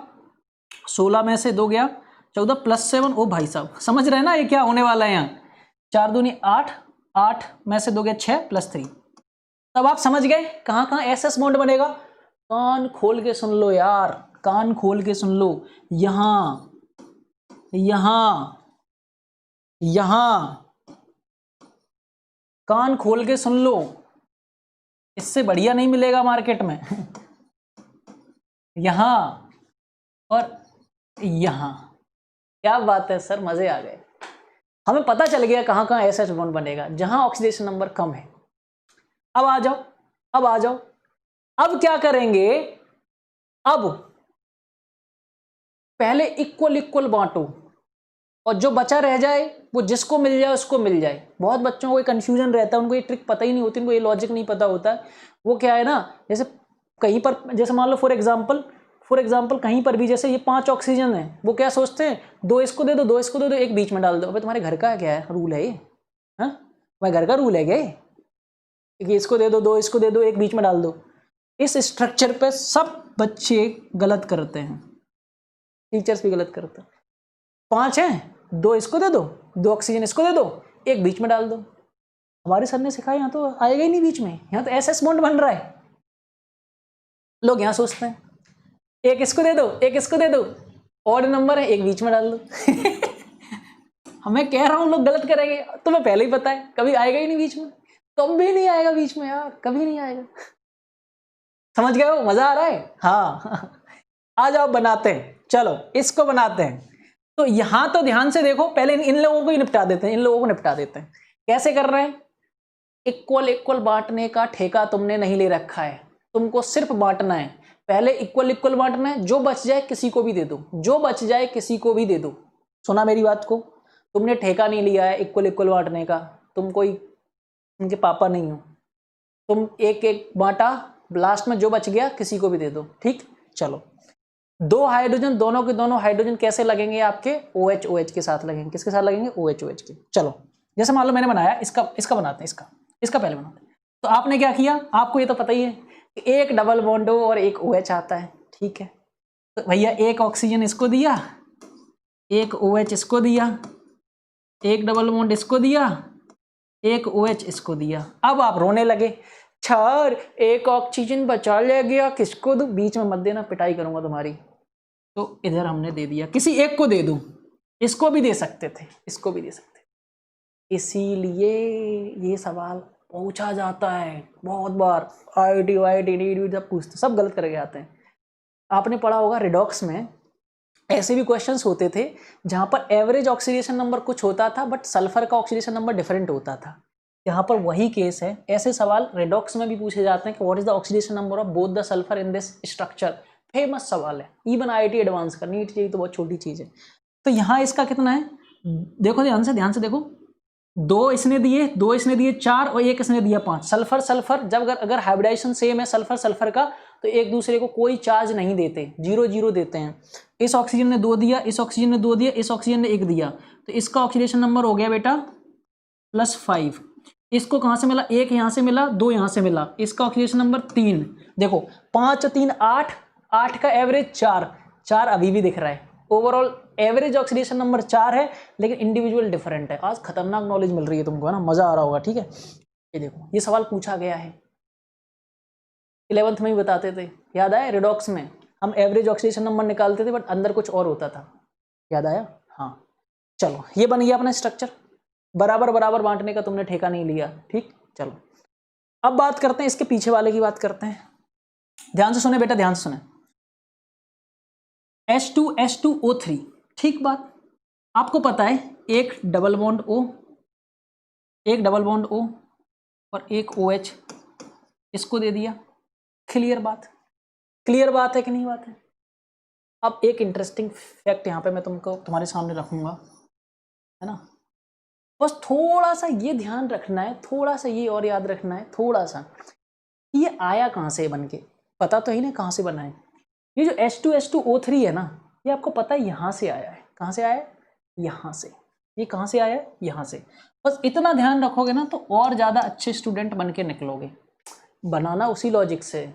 Speaker 1: 16 में से 2 गया 14 +7, ओ भाई साहब समझ रहे हैं ना ये क्या होने वाला है, यहाँ 4 दूनी 8, 8 में से 2 गया 6 +3, तब आप समझ गए कहाँ कहाँ SS बॉन्ड बनेगा। कान खोल के सुन लो यार, कान खोल के सुन लो, यहां यहां यहां, कान खोल के सुन लो, इससे बढ़िया नहीं मिलेगा मार्केट में यहां और यहां, क्या बात है सर, मजे आ गए, हमें पता चल गया कहां कहां SS बॉन्ड बनेगा जहां ऑक्सीडेशन नंबर कम है। अब आ जाओ, अब आ जाओ, अब क्या करेंगे, अब पहले इक्वल इक्वल बांटो, और जो बचा रह जाए वो जिसको मिल जाए उसको मिल जाए। बहुत बच्चों को कंफ्यूजन रहता है, उनको ये ट्रिक पता ही नहीं होती, उनको ये लॉजिक नहीं पता होता है। वो क्या है ना, जैसे कहीं पर, जैसे मान लो फॉर एग्जाम्पल कहीं पर भी जैसे ये 5 ऑक्सीजन है, वो क्या सोचते हैं, 2 इसको दे दो, 2 इसको दे दो, एक बीच में डाल दो। अबे तुम्हारे घर का क्या है रूल है ये, हाँ तुम्हारे घर का रूल है क्या, कि इसको दे दो, 2 इसको दे दो, एक बीच में डाल दो। इस स्ट्रक्चर पे सब बच्चे गलत करते हैं, टीचर्स भी गलत करते हैं। 5 हैं, 2 इसको दे दो, 2 ऑक्सीजन इसको दे दो, एक बीच में डाल दो। हमारे सर ने सिखाया, यहाँ तो आएगा ही नहीं बीच में, यहाँ तो एसएस बॉन्ड बन रहा है। लोग यहाँ सोचते हैं एक इसको दे दो, एक इसको दे दो, ऑड नंबर है, एक बीच में डाल दो। मैं कह रहा हूँ लोग गलत करेंगे, तुम्हें पहले ही पता है कभी आएगा ही नहीं बीच में, कभी नहीं आएगा बीच में यार, कभी नहीं आएगा। समझ गए हो, मजा आ रहा है? हाँ। आ जाओ बनाते हैं, चलो इसको बनाते हैं। तो यहां तो ध्यान से देखो, पहले इन लोगों को ही निपटा देते हैं, इन लोगों को निपटा देते हैं। कैसे कर रहे हैं? इक्वल इक्वल बांटने का ठेका तुमने नहीं ले रखा है, तुमको सिर्फ बांटना है। पहले इक्वल इक्वल बांटना है, जो बच जाए किसी को भी दे दो, जो बच जाए किसी को भी दे दो। सुना मेरी बात को? तुमने ठेका नहीं लिया है इक्वल इक्वल बांटने का, तुम कोई उनके पापा नहीं हो, तुम एक एक बांटा, लास्ट में जो बच गया किसी को भी दे दो। ठीक, चलो 2 हाइड्रोजन, दोनों के दोनों हाइड्रोजन कैसे लगेंगे आपके? OH OH के साथ लगेंगे। किसके साथ लगेंगे? OH OH के। चलो जैसे मान लो मैंने बनाया, इसका बनाते हैं, इसका पहले बनाते हैं। तो आपने क्या किया, आपको ये तो पता ही है कि एक डबल बॉन्ड और एक OH आता है, ठीक है। तो भैया एक ऑक्सीजन इसको दिया, एक OH इसको दिया, एक डबल बॉन्ड इसको दिया, एक OH इसको दिया। अब आप रोने लगे, छार एक ऑक्सीजन बचा ले गया, किसको दूं? बीच में मत देना, पिटाई करूंगा तुम्हारी। तो इधर हमने दे दिया, किसी एक को दे दूं, इसको भी दे सकते थे, इसको भी दे सकते थे। इसीलिए ये सवाल पूछा जाता है बहुत बार, IIT जब पूछते सब गलत करके आते हैं। आपने पढ़ा होगा रिडॉक्स में ऐसे भी क्वेश्चंस होते थे जहां पर एवरेज ऑक्सीडेशन नंबर कुछ होता था बट सल्फर का ऑक्सीडेशन नंबर डिफरेंट होता था। यहाँ पर वही केस है। ऐसे सवाल रेडॉक्स में भी पूछे जाते हैं कि what is the oxidation number of both the sulphur in this structure. Famous सवाल है, इवन IIT एडवांस का, नीट जेईई तो बहुत छोटी चीज है। तो यहाँ इसका कितना है देखो, ध्यान से देखो, 2 इसने दिए, 2 इसने दिए 4 और 1 इसने दिया 5। सल्फर सल्फर जब अगर हाइब्रिडाइजेशन सेम है सल्फर सल्फर का, तो एक दूसरे को कोई चार्ज नहीं देते, 0 0 देते हैं। इस ऑक्सीजन ने 2 दिया, इस ऑक्सीजन ने 2 दिया, इस ऑक्सीजन ने 1 दिया, तो इसका ऑक्सीडेशन नंबर हो गया बेटा +5। इसको कहां से मिला? 1 यहां से मिला, 2 यहां से मिला, इसका ऑक्सीडेशन नंबर 3। देखो 5 3 8, 8 का एवरेज 4, 4 अभी भी दिख रहा है। ओवरऑल एवरेज ऑक्सीडेशन नंबर 4 है, लेकिन इंडिविजुअल डिफरेंट है। आज खतरनाक नॉलेज मिल रही है तुमको, है ना, मजा आ रहा होगा। ठीक है, ये देखो ये सवाल पूछा गया है, 11th में ही बताते थे, याद आया? रिडॉक्स में हम एवरेज ऑक्सीडेशन नंबर निकालते थे बट अंदर कुछ और होता था, याद आया? हाँ, चलो ये बन गया अपना स्ट्रक्चर। बराबर बराबर बांटने का तुमने ठेका नहीं लिया। ठीक, चलो अब बात करते हैं इसके पीछे वाले की बात करते हैं। ध्यान से सुने बेटा, ध्यान से सुने। H2H2O3, ठीक बात। आपको पता है एक डबल बॉन्ड O, एक डबल बॉन्ड O और एक OH, इसको दे दिया। क्लियर बात? क्लियर बात है कि नहीं बात है? अब एक इंटरेस्टिंग फैक्ट यहाँ पे मैं तुमको तुम्हारे सामने रखूंगा, है ना। बस थोड़ा सा ये ध्यान रखना है, थोड़ा सा ये और याद रखना है, थोड़ा सा ये आया कहाँ से बन के, पता तो ही ना कहाँ से बना है। ये जो H2H2O3 है ना, ये आपको पता है यहाँ से आया है। कहाँ से आया है? यहाँ से। ये कहाँ से आया है? यहाँ से। बस इतना ध्यान रखोगे ना तो और ज़्यादा अच्छे स्टूडेंट बन के निकलोगे। बनाना उसी लॉजिक से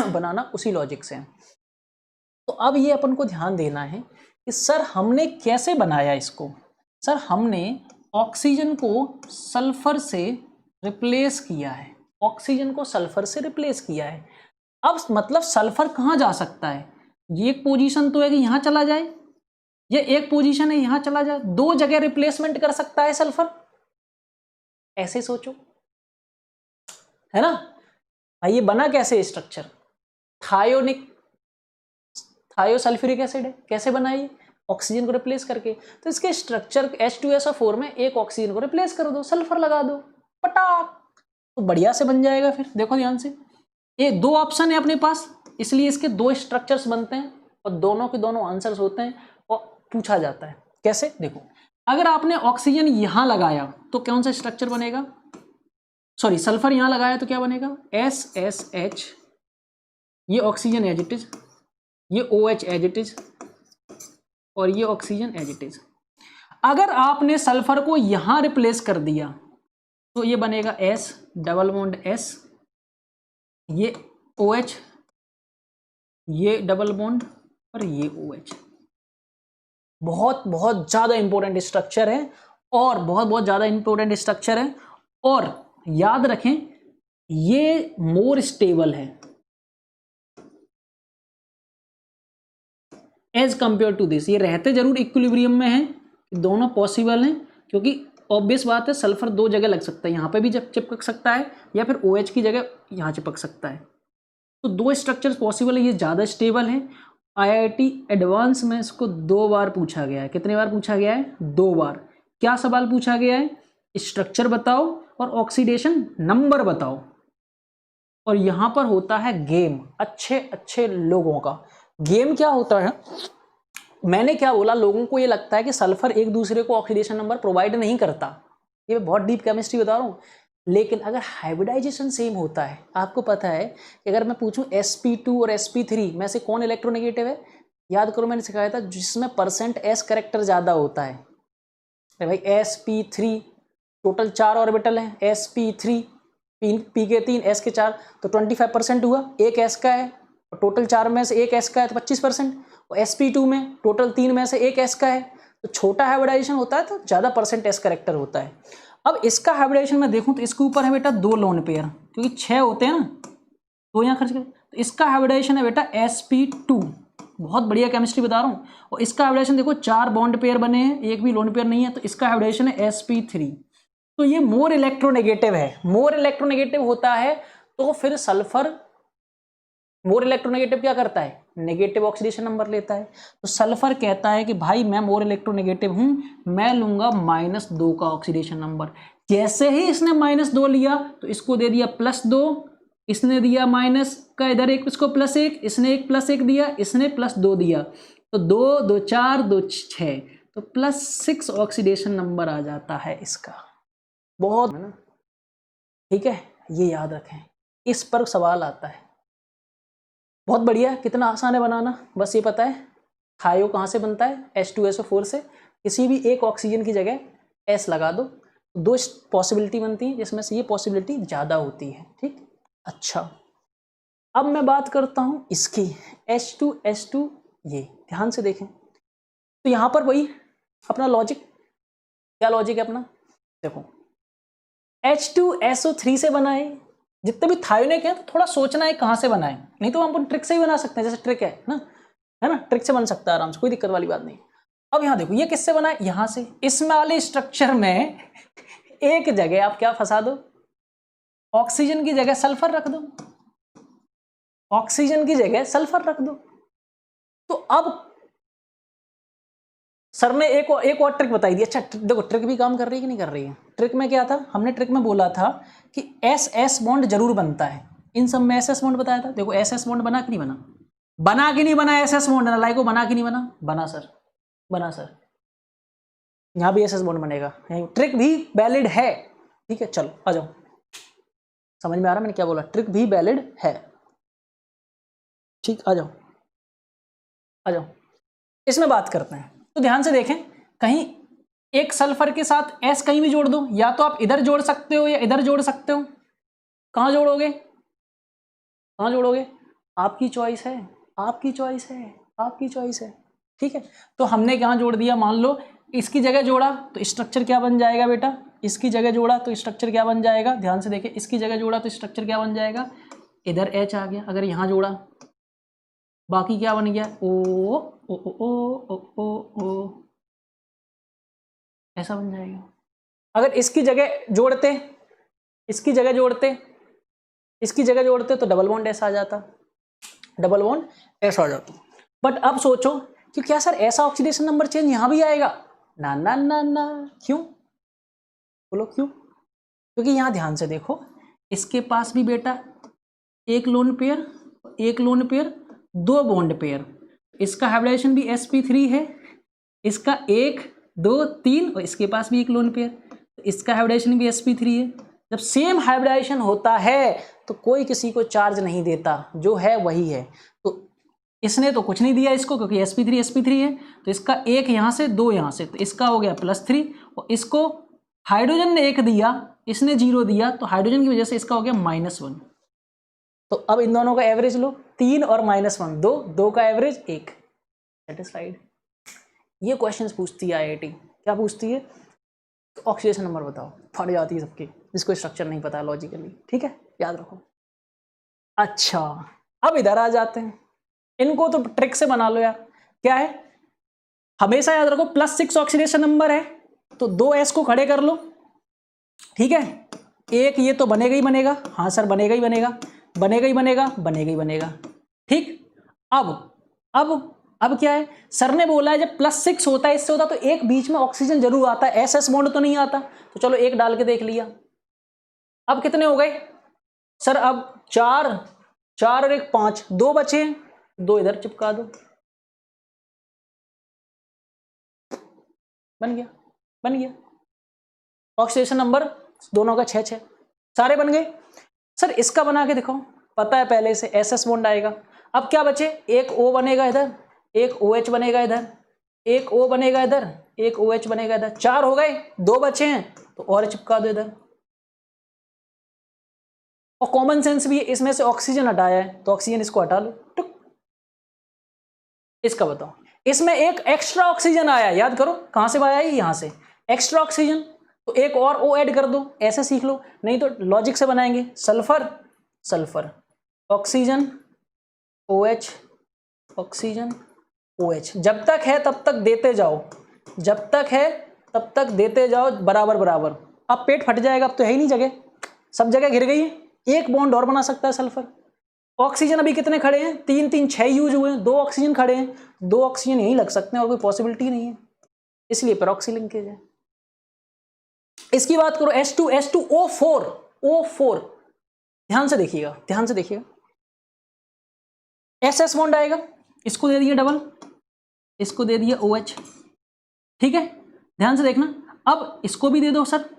Speaker 1: बनाना उसी लॉजिक से। तो अब ये अपन को ध्यान देना है कि सर हमने कैसे बनाया इसको। सर हमने ऑक्सीजन को सल्फर से रिप्लेस किया है, ऑक्सीजन को सल्फर से रिप्लेस किया है। अब मतलब सल्फर कहाँ जा सकता है? ये एक पोजीशन तो है कि यहाँ चला जाए, ये एक पोजीशन है यहाँ चला जाए, 2 जगह रिप्लेसमेंट कर सकता है सल्फर। ऐसे सोचो, है ना भाई। ये बना कैसे स्ट्रक्चर? थायोसल्फ्यूरिक एसिड है। कैसे बना ये? ऑक्सीजन को रिप्लेस करके। तो इसके स्ट्रक्चर H2SO4 में एक ऑक्सीजन को रिप्लेस कर दो, सल्फर लगा दो, पटाक, तो बढ़िया से बन जाएगा। फिर देखो ध्यान से, ये 2 ऑप्शन है अपने पास, इसलिए इसके 2 स्ट्रक्चर्स बनते हैं और दोनों के दोनों आंसर्स होते हैं और पूछा जाता है कैसे। देखो अगर आपने ऑक्सीजन यहां लगाया तो कौन सा स्ट्रक्चर बनेगा? सॉरी, सल्फर यहां लगाया तो क्या बनेगा? SSH, ये ऑक्सीजन एज इट इज, ये OH एज इट इज और ये ऑक्सीजन एज इट इज। अगर आपने सल्फर को यहां रिप्लेस कर दिया तो ये बनेगा S डबल बॉन्ड S, ये OH, ये डबल बॉन्ड और ये OH। बहुत बहुत ज़्यादा इंपॉर्टेंट स्ट्रक्चर है और बहुत ज़्यादा इंपॉर्टेंट स्ट्रक्चर है। और याद रखें ये मोर स्टेबल है एज कंपेयर टू दिस। ये रहते जरूर इक्विलिब्रियम में हैं, दोनों पॉसिबल हैं, क्योंकि ऑब्वियस बात है सल्फर दो जगह लग सकता है, यहाँ पे भी चिपक सकता है या फिर OH की जगह यहाँ चिपक सकता है। तो दो स्ट्रक्चर्स पॉसिबल है, ये ज़्यादा स्टेबल है। IIT एडवांस में इसको 2 बार पूछा गया है। कितने बार पूछा गया है? 2 बार। क्या सवाल पूछा गया है? स्ट्रक्चर बताओ और ऑक्सीडेशन नंबर बताओ। और यहाँ पर होता है गेम अच्छे अच्छे लोगों का। गेम क्या होता है? मैंने क्या बोला, लोगों को ये लगता है कि सल्फर एक दूसरे को ऑक्सीडेशन नंबर प्रोवाइड नहीं करता। ये बहुत डीप केमिस्ट्री बता रहा हूँ। लेकिन अगर हाइब्रिडाइजेशन सेम होता है, आपको पता है कि अगर मैं पूछूं sp2 और sp3 में से कौन इलेक्ट्रोनेगेटिव है, याद करो मैंने सिखाया था जिसमें %s करेक्टर ज़्यादा होता है। भाई sp3 टोटल 4 ऑर्बिटल है, sp3 p के 3 s के 4 तो 25% हुआ, एक s का है और टोटल 4 में से एक s का है तो 25%। और sp2 में टोटल 3 में से एक s का है, तो छोटा हाइब्रिडाइजेशन होता है तो ज़्यादा %s करेक्टर होता है। अब इसका हाइब्रिडाइजेशन में देखूं तो इसके ऊपर है बेटा 2 लोन पेयर, क्योंकि 6 होते हैं ना, तो यहाँ खर्च कर, तो इसका हाइब्रिडाइजेशन है बेटा sp2। बहुत बढ़िया केमिस्ट्री बता रहा हूँ। और इसका हाइब्रिडाइजेशन देखो 4 बॉन्ड पेयर बने हैं, एक भी लोन पेयर नहीं है, तो इसका हाइब्रिडाइजेशन है sp3। तो ये मोर इलेक्ट्रोनेगेटिव है। मोर इलेक्ट्रोनेगेटिव होता है तो फिर सल्फर मोर इलेक्ट्रोनेगेटिव क्या करता है? नेगेटिव ऑक्सीडेशन नंबर लेता है। तो सल्फर कहता है कि भाई मैं मोर इलेक्ट्रोनेगेटिव हूं, मैं लूंगा -2 का ऑक्सीडेशन नंबर। जैसे ही इसने -2 लिया तो इसको दे दिया +2, इसने दिया माइनस का इधर एक, इसको +1, इसने एक +1 दिया, इसने +2 दिया, तो 2 2 4 2 6, तो +6 ऑक्सीडेशन नंबर आ जाता है इसका। बहुत है ना, ठीक है, ये याद रखें, इस पर सवाल आता है। बहुत बढ़िया, कितना आसान है बनाना। बस ये पता है थायो कहाँ से बनता है? H2SO4 से। किसी भी एक ऑक्सीजन की जगह S लगा दो, 2 पॉसिबिलिटी बनती है जिसमें से ये पॉसिबिलिटी ज़्यादा होती है। ठीक, अच्छा अब मैं बात करता हूँ इसकी H2S2। ये ध्यान से देखें तो यहाँ पर वही अपना लॉजिक, क्या लॉजिक है अपना? देखो H2SO3 से बनाए, जितने भी थायोनिक है तो थोड़ा सोचना है कहाँ से बनाए, नहीं तो हम अपन ट्रिक से ही बना सकते हैं, जैसे ट्रिक है ना, ट्रिक से बन सकता है आराम से, कोई दिक्कत वाली बात नहीं। अब यहाँ देखो ये किससे बनाए? यहाँ से। इसमें वाले स्ट्रक्चर में एक जगह आप क्या फंसा दो, ऑक्सीजन की जगह सल्फर रख दो, ऑक्सीजन की जगह सल्फर रख दो। तो अब सर ने एक और ट्रिक बताई दी। अच्छा देखो ट्रिक भी काम कर रही है कि नहीं कर रही है? ट्रिक में क्या था? हमने ट्रिक में बोला था कि SS बॉन्ड जरूर बनता है, इन सब में SS बॉन्ड बताया था। देखो SS बॉन्ड बना कि नहीं बना? बना कि नहीं बना SS बॉन्ड? लाइको बना कि नहीं बना? बना सर, बना सर। यहाँ भी SS बॉन्ड बनेगा, ट्रिक भी वैलिड है। ठीक है, चलो आ जाओ, समझ में आ रहा मैंने क्या बोला? ट्रिक भी वैलिड है। ठीक, आ जाओ आ जाओ, इसमें बात करते हैं। तो ध्यान से देखें, कहीं एक सल्फर के साथ S कहीं भी जोड़ दो, या तो आप इधर जोड़ सकते हो या इधर जोड़ सकते हो। कहाँ जोड़ोगे? कहाँ जोड़ोगे? आपकी चॉइस है, आपकी चॉइस है, आपकी चॉइस है। ठीक है, तो हमने कहाँ जोड़ दिया? मान लो इसकी जगह जोड़ा तो स्ट्रक्चर क्या बन जाएगा बेटा? इसकी जगह जोड़ा तो स्ट्रक्चर क्या बन जाएगा? ध्यान से देखें, इसकी जगह जोड़ा तो स्ट्रक्चर क्या बन जाएगा? इधर H आ गया। अगर यहाँ जोड़ा बाकी क्या बन गया? ओ ओ ओ ओ ओ ओ ओ, ऐसा बन जाएगा। अगर इसकी जगह जोड़ते, इसकी जगह जोड़ते, इसकी जगह जोड़ते तो डबल बॉन्ड ऐसा आ जाता, डबल बॉन्ड ऐसा आ जाता। बट अब सोचो कि क्या सर ऐसा ऑक्सीडेशन नंबर चेंज यहां भी आएगा? ना ना ना ना, क्यों? बोलो क्यों? क्योंकि यहां ध्यान से देखो, इसके पास भी बेटा एक लोन पेयर, एक लोन पेयर, 2 बॉन्ड पेयर। इसका हाइब्रिडाइजेशन भी sp3 है, इसका 1 2 3, और इसके पास भी एक लोन पेयर, तो इसका हाइब्रिडाइजेशन भी sp3 है। जब सेम हाइब्रिडाइजेशन होता है तो कोई किसी को चार्ज नहीं देता, जो है वही है। तो इसने तो कुछ नहीं दिया इसको, क्योंकि sp3 है, तो इसका 1 यहाँ से 2 यहाँ से, तो इसका हो गया +3, और इसको हाइड्रोजन ने 1 दिया, इसने 0 दिया, तो हाइड्रोजन की वजह से इसका हो गया -1। तो अब इन दोनों का एवरेज लो, 3 और -1 2, 2 का एवरेज 1। सेटिस्फाइड। ये क्वेश्चंस पूछती है आईआईटी। क्या पूछती है? तो ऑक्सीडेशन नंबर बताओ, फट जाती है सबकी, जिसको स्ट्रक्चर नहीं पता लॉजिकली। ठीक है, याद रखो। अच्छा, अब इधर आ जाते हैं। इनको तो ट्रिक से बना लो यार। क्या है? हमेशा याद रखो +6 ऑक्सीडेशन नंबर है, तो 2s को खड़े कर लो। ठीक है, एक ये तो बनेगा ही बनेगा। हाँ सर, बनेगा ही बनेगा, बनेगा ही बनेगा, बनेगा ही बनेगा। ठीक, अब क्या है? सर ने बोला है जब +6 होता है, इससे होता तो एक बीच में ऑक्सीजन जरूर आता है, एस बॉन्ड तो नहीं आता। तो चलो एक डाल के देख लिया। अब कितने हो गए सर? अब 4 और 1 5, 2 बचे, 2 इधर चिपका दो। बन गया, बन गया। ऑक्सीडेशन नंबर दोनों का 6 सारे बन गए। सर इसका बना के दिखाओ, पता है पहले से एस बॉन्ड आएगा। अब क्या बचे? एक O बनेगा इधर, एक OH बनेगा इधर, एक O बनेगा इधर, एक OH बनेगा इधर। 4 हो गए, 2 बचे हैं, तो और चिपका दो इधर। और कॉमन सेंस भी है, इसमें से ऑक्सीजन हटाया है तो ऑक्सीजन इसको हटा लो, टुक। इसका बताओ, इसमें एक एक्स्ट्रा ऑक्सीजन आया, याद करो कहां से आया? यहां से एक्स्ट्रा ऑक्सीजन, तो एक और O ऐड कर दो। ऐसे सीख लो, नहीं तो लॉजिक से बनाएंगे। Sulphur sulphur, oxygen OH, oxygen OH। जब तक है तब तक देते जाओ, जब तक है तब तक देते जाओ, बराबर बराबर। अब पेट फट जाएगा, अब तो है ही नहीं जगह, सब जगह घिर गई है। एक बॉन्ड और बना सकता है सल्फर। ऑक्सीजन अभी कितने खड़े हैं? 3 3 6 यूज हुए हैं, 2 ऑक्सीजन खड़े हैं, 2 ऑक्सीजन यहीं लग सकते हैं और कोई पॉसिबिलिटी नहीं है, इसलिए पेरोक्सी लिंकेज है। इसकी बात करो H2O4, ध्यान से देखिएगा, ध्यान से देखिएगा। SS बॉन्ड आएगा, इसको दे दिया डबल, इसको दे दिया OH। ठीक है, ध्यान से देखना। अब इसको भी दे दो सर,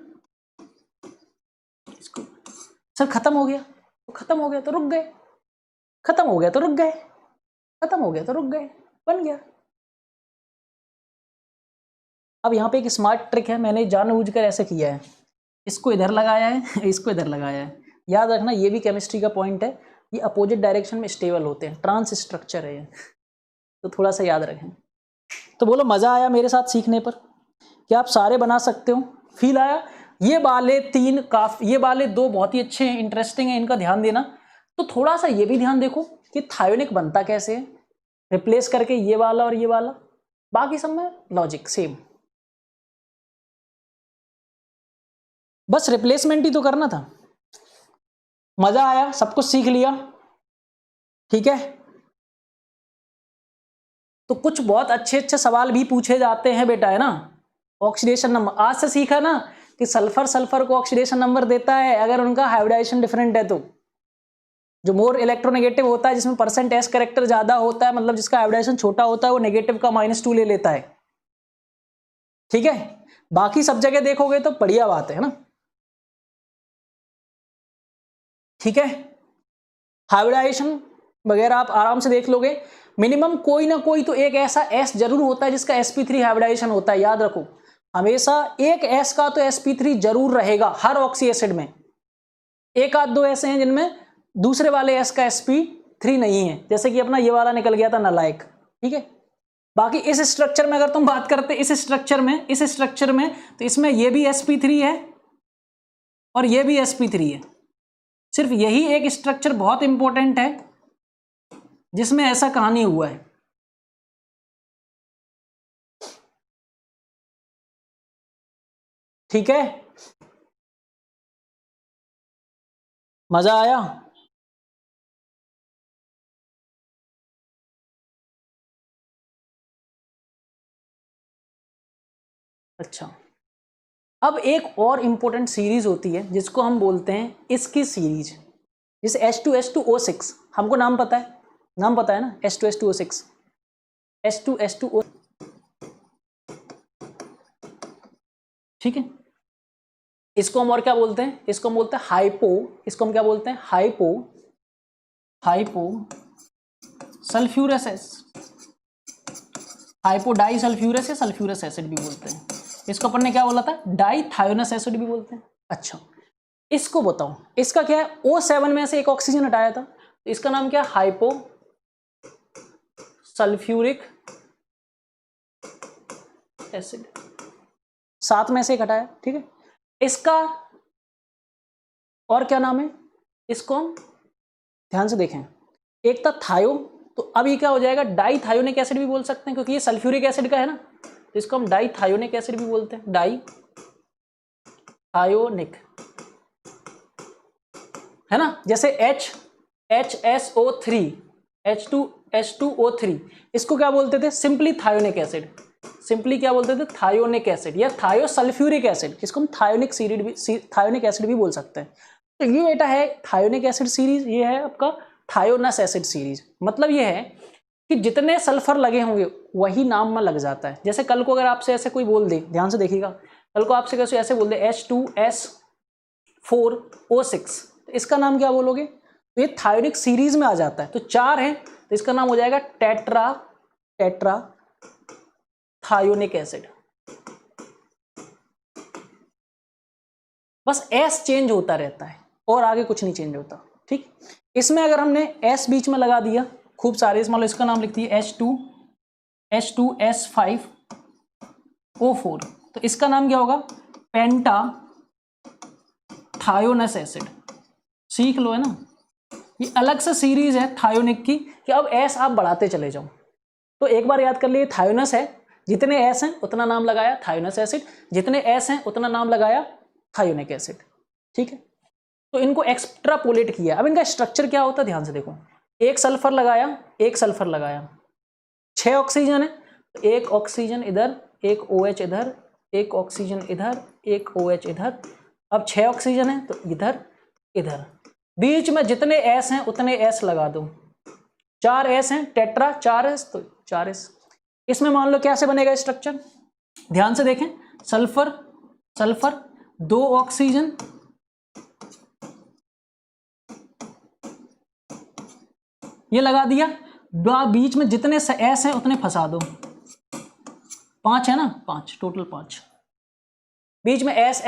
Speaker 1: इसको। सर खत्म हो गया, तो खत्म हो गया तो रुक गए, खत्म हो गया तो रुक गए, खत्म हो गया तो रुक गए, बन गया। अब यहाँ पे एक स्मार्ट ट्रिक है, मैंने जानबूझकर ऐसे किया है, इसको इधर लगाया है इसको इधर लगाया है। याद रखना, ये भी केमिस्ट्री का पॉइंट है, ये अपोजिट डायरेक्शन में स्टेबल होते हैं, ट्रांस स्ट्रक्चर है ये, तो थोड़ा सा याद रखें। तो बोलो मज़ा आया मेरे साथ सीखने पर? क्या आप सारे बना सकते हो? फील आया? ये वाले 3 काफी, ये वाले 2 बहुत ही अच्छे हैं, इंटरेस्टिंग है, इनका ध्यान देना। तो थोड़ा सा ये भी ध्यान देखो कि थायोनिक बनता कैसे है, रिप्लेस करके ये वाला और ये वाला। बाकी सब में लॉजिक सेम, बस रिप्लेसमेंट ही तो करना था। मजा आया? सब कुछ सीख लिया? ठीक है, तो कुछ बहुत अच्छे अच्छे सवाल भी पूछे जाते हैं बेटा, है ना। ऑक्सीडेशन नंबर आज से सीखा ना कि सल्फर को ऑक्सीडेशन नंबर देता है अगर उनका हाइब्रिडाइजेशन डिफरेंट है। तो जो मोर इलेक्ट्रोनेगेटिव होता है, जिसमें %s कैरेक्टर ज्यादा होता है, मतलब जिसका हाइब्रिडाइजेशन छोटा होता है, वो नेगेटिव का -2 ले लेता है। ठीक है, बाकी सब जगह देखोगे तो बढ़िया बात है ना। ठीक है, हाइब्रिडाइजेशन वगैरह आप आराम से देख लोगे। मिनिमम कोई ना कोई तो एक ऐसा S जरूर होता है जिसका sp3 हाइब्रिडाइजेशन होता है, याद रखो हमेशा एक S का तो sp3 जरूर रहेगा हर ऑक्सी एसिड में। एक आध 2 ऐसे हैं जिनमें दूसरे वाले S का sp3 नहीं है, जैसे कि अपना ये वाला निकल गया था नालायक। ठीक है, बाकी इस स्ट्रक्चर में अगर तुम बात करते इस स्ट्रक्चर में तो इसमें ये भी sp3 है और ये भी sp3 है। सिर्फ यही एक स्ट्रक्चर बहुत इंपॉर्टेंट है जिसमें ऐसा कहानी हुआ है। ठीक है, मजा आया? अच्छा, अब एक और इंपॉर्टेंट सीरीज होती है जिसको हम बोलते हैं इसकी सीरीज, जैसे H2H2O6 हमको नाम पता है, नाम पता है ना, H2H2O6 H2H2O। ठीक है, इसको हम और क्या बोलते हैं? इसको हम बोलते हैं हाइपो, इसको हम क्या बोलते हैं? Hypo sulphurous acid, hypo di sulphurous या सल्फ्यूरस एसिड भी बोलते हैं। इसको अपन ने क्या बोला था? डाईथायोनस एसिड भी बोलते हैं। अच्छा, इसको बताओ, इसका क्या है? O7 में से एक ऑक्सीजन हटाया था, तो इसका नाम क्या है? Hypo sulphuric acid. 7 में से एक हटाया, ठीक है। इसका और क्या नाम है? इसको हम ध्यान से देखें, एक था थायो, तो अब ये क्या हो जाएगा? डाईथायोनिक एसिड भी बोल सकते हैं, क्योंकि ये सल्फ्यूरिक एसिड का है ना, तो इसको हम डाईथायोनिक एसिड भी बोलते हैं, डाईथायोनिक, है ना। जैसे HSO3 H2O3, इसको क्या बोलते थे? Simply thionic acid. सिंपली क्या बोलते थे? थायोनिक एसिड या थायोसल्फ्यूरिक एसिड, इसको हम थायोनिक एसिड भी बोल सकते हैं। तो ये बेटा है थायोनिक एसिड सीरीज, ये है आपका थायोनस एसिड सीरीज। मतलब ये है कि जितने सल्फर लगे होंगे वही नाम में लग जाता है। जैसे कल को अगर आपसे ऐसे कोई बोल दे, ध्यान से देखिएगा, कल को आपसे कैसे ऐसे बोल दे H2S4O6, तो इसका नाम क्या बोलोगे? तो ये थायोनिक सीरीज में आ जाता है। तो 4 है, तो इसका नाम हो जाएगा टेट्रा थायोनिक एसिड। बस S चेंज होता रहता है और आगे कुछ नहीं चेंज होता, ठीक। इसमें अगर हमने S बीच में लगा दिया खूब सारे, मान लो इसका नाम लिखती है H2S5O4, तो इसका नाम क्या होगा? पेंटा थायोनस एसिड। सीख लो, है ना। ये अलग से सीरीज है थायोनिक की, कि अब S आप बढ़ाते चले जाओ। तो एक बार याद कर लिए, थायोनस है, जितने S हैं उतना नाम लगाया थायोनस एसिड, जितने S हैं उतना नाम लगाया थायोनिक एसिड, ठीक है। तो इनको एक्स्ट्रापोलेट किया। अब इनका स्ट्रक्चर क्या होता है, ध्यान से देखो। एक सल्फर लगाया, 6 ऑक्सीजन है, तो एक ऑक्सीजन इधर, एक OH इधर, एक ऑक्सीजन इधर, एक OH इधर। अब 6 ऑक्सीजन है तो इधर इधर, बीच में जितने S हैं उतने S लगा दो। 4 S हैं, टेट्रा 4S, तो 4S। इसमें मान लो कैसे बनेगा स्ट्रक्चर, ध्यान से देखें। सल्फर 2 ऑक्सीजन, ये लगा दिया, बीच में जितने S हैं उतने फंसा दो। 5 है ना, 5 टोटल, 5 बीच में S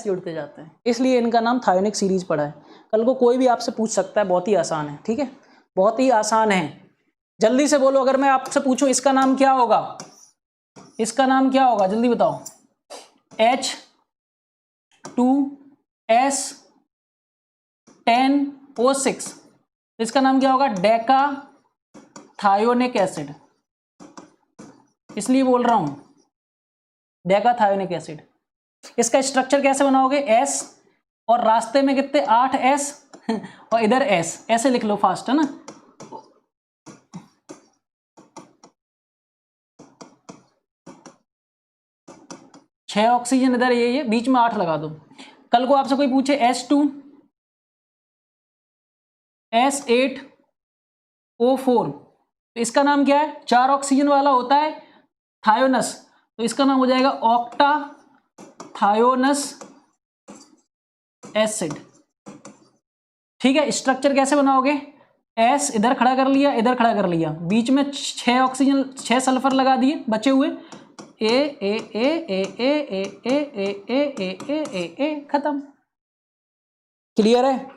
Speaker 1: जुड़ते जाते हैं, इसलिए इनका नाम थायोनिक सीरीज पड़ा है। कल को कोई भी आपसे पूछ सकता है, बहुत ही आसान है, ठीक है, बहुत ही आसान है। जल्दी से बोलो, अगर मैं आपसे पूछूं इसका नाम क्या होगा, इसका नाम क्या होगा, जल्दी बताओ। H2S10O6, इसका नाम क्या होगा? Deka thionic acid. इसलिए बोल रहा हूं डेका थायोनिक एसिड। इसका स्ट्रक्चर कैसे बनाओगे? S और रास्ते में कितने? 8 S और इधर S, ऐसे लिख लो फास्ट, है ना। छह ऑक्सीजन इधर, ये बीच में 8 लगा दो। कल को आपसे कोई पूछे H2S8O4, तो इसका नाम क्या है? 4 ऑक्सीजन वाला होता है थायोनस, तो इसका नाम हो जाएगा ऑक्टा थायोनस एसिड, ठीक है। स्ट्रक्चर कैसे बनाओगे? S इधर खड़ा कर लिया, इधर खड़ा कर लिया, बीच में 6 ऑक्सीजन, 6 सल्फर लगा दिए, बचे हुए ए ए ए ए ए ए ए ए ए ए ए ए, खत्म। क्लियर है?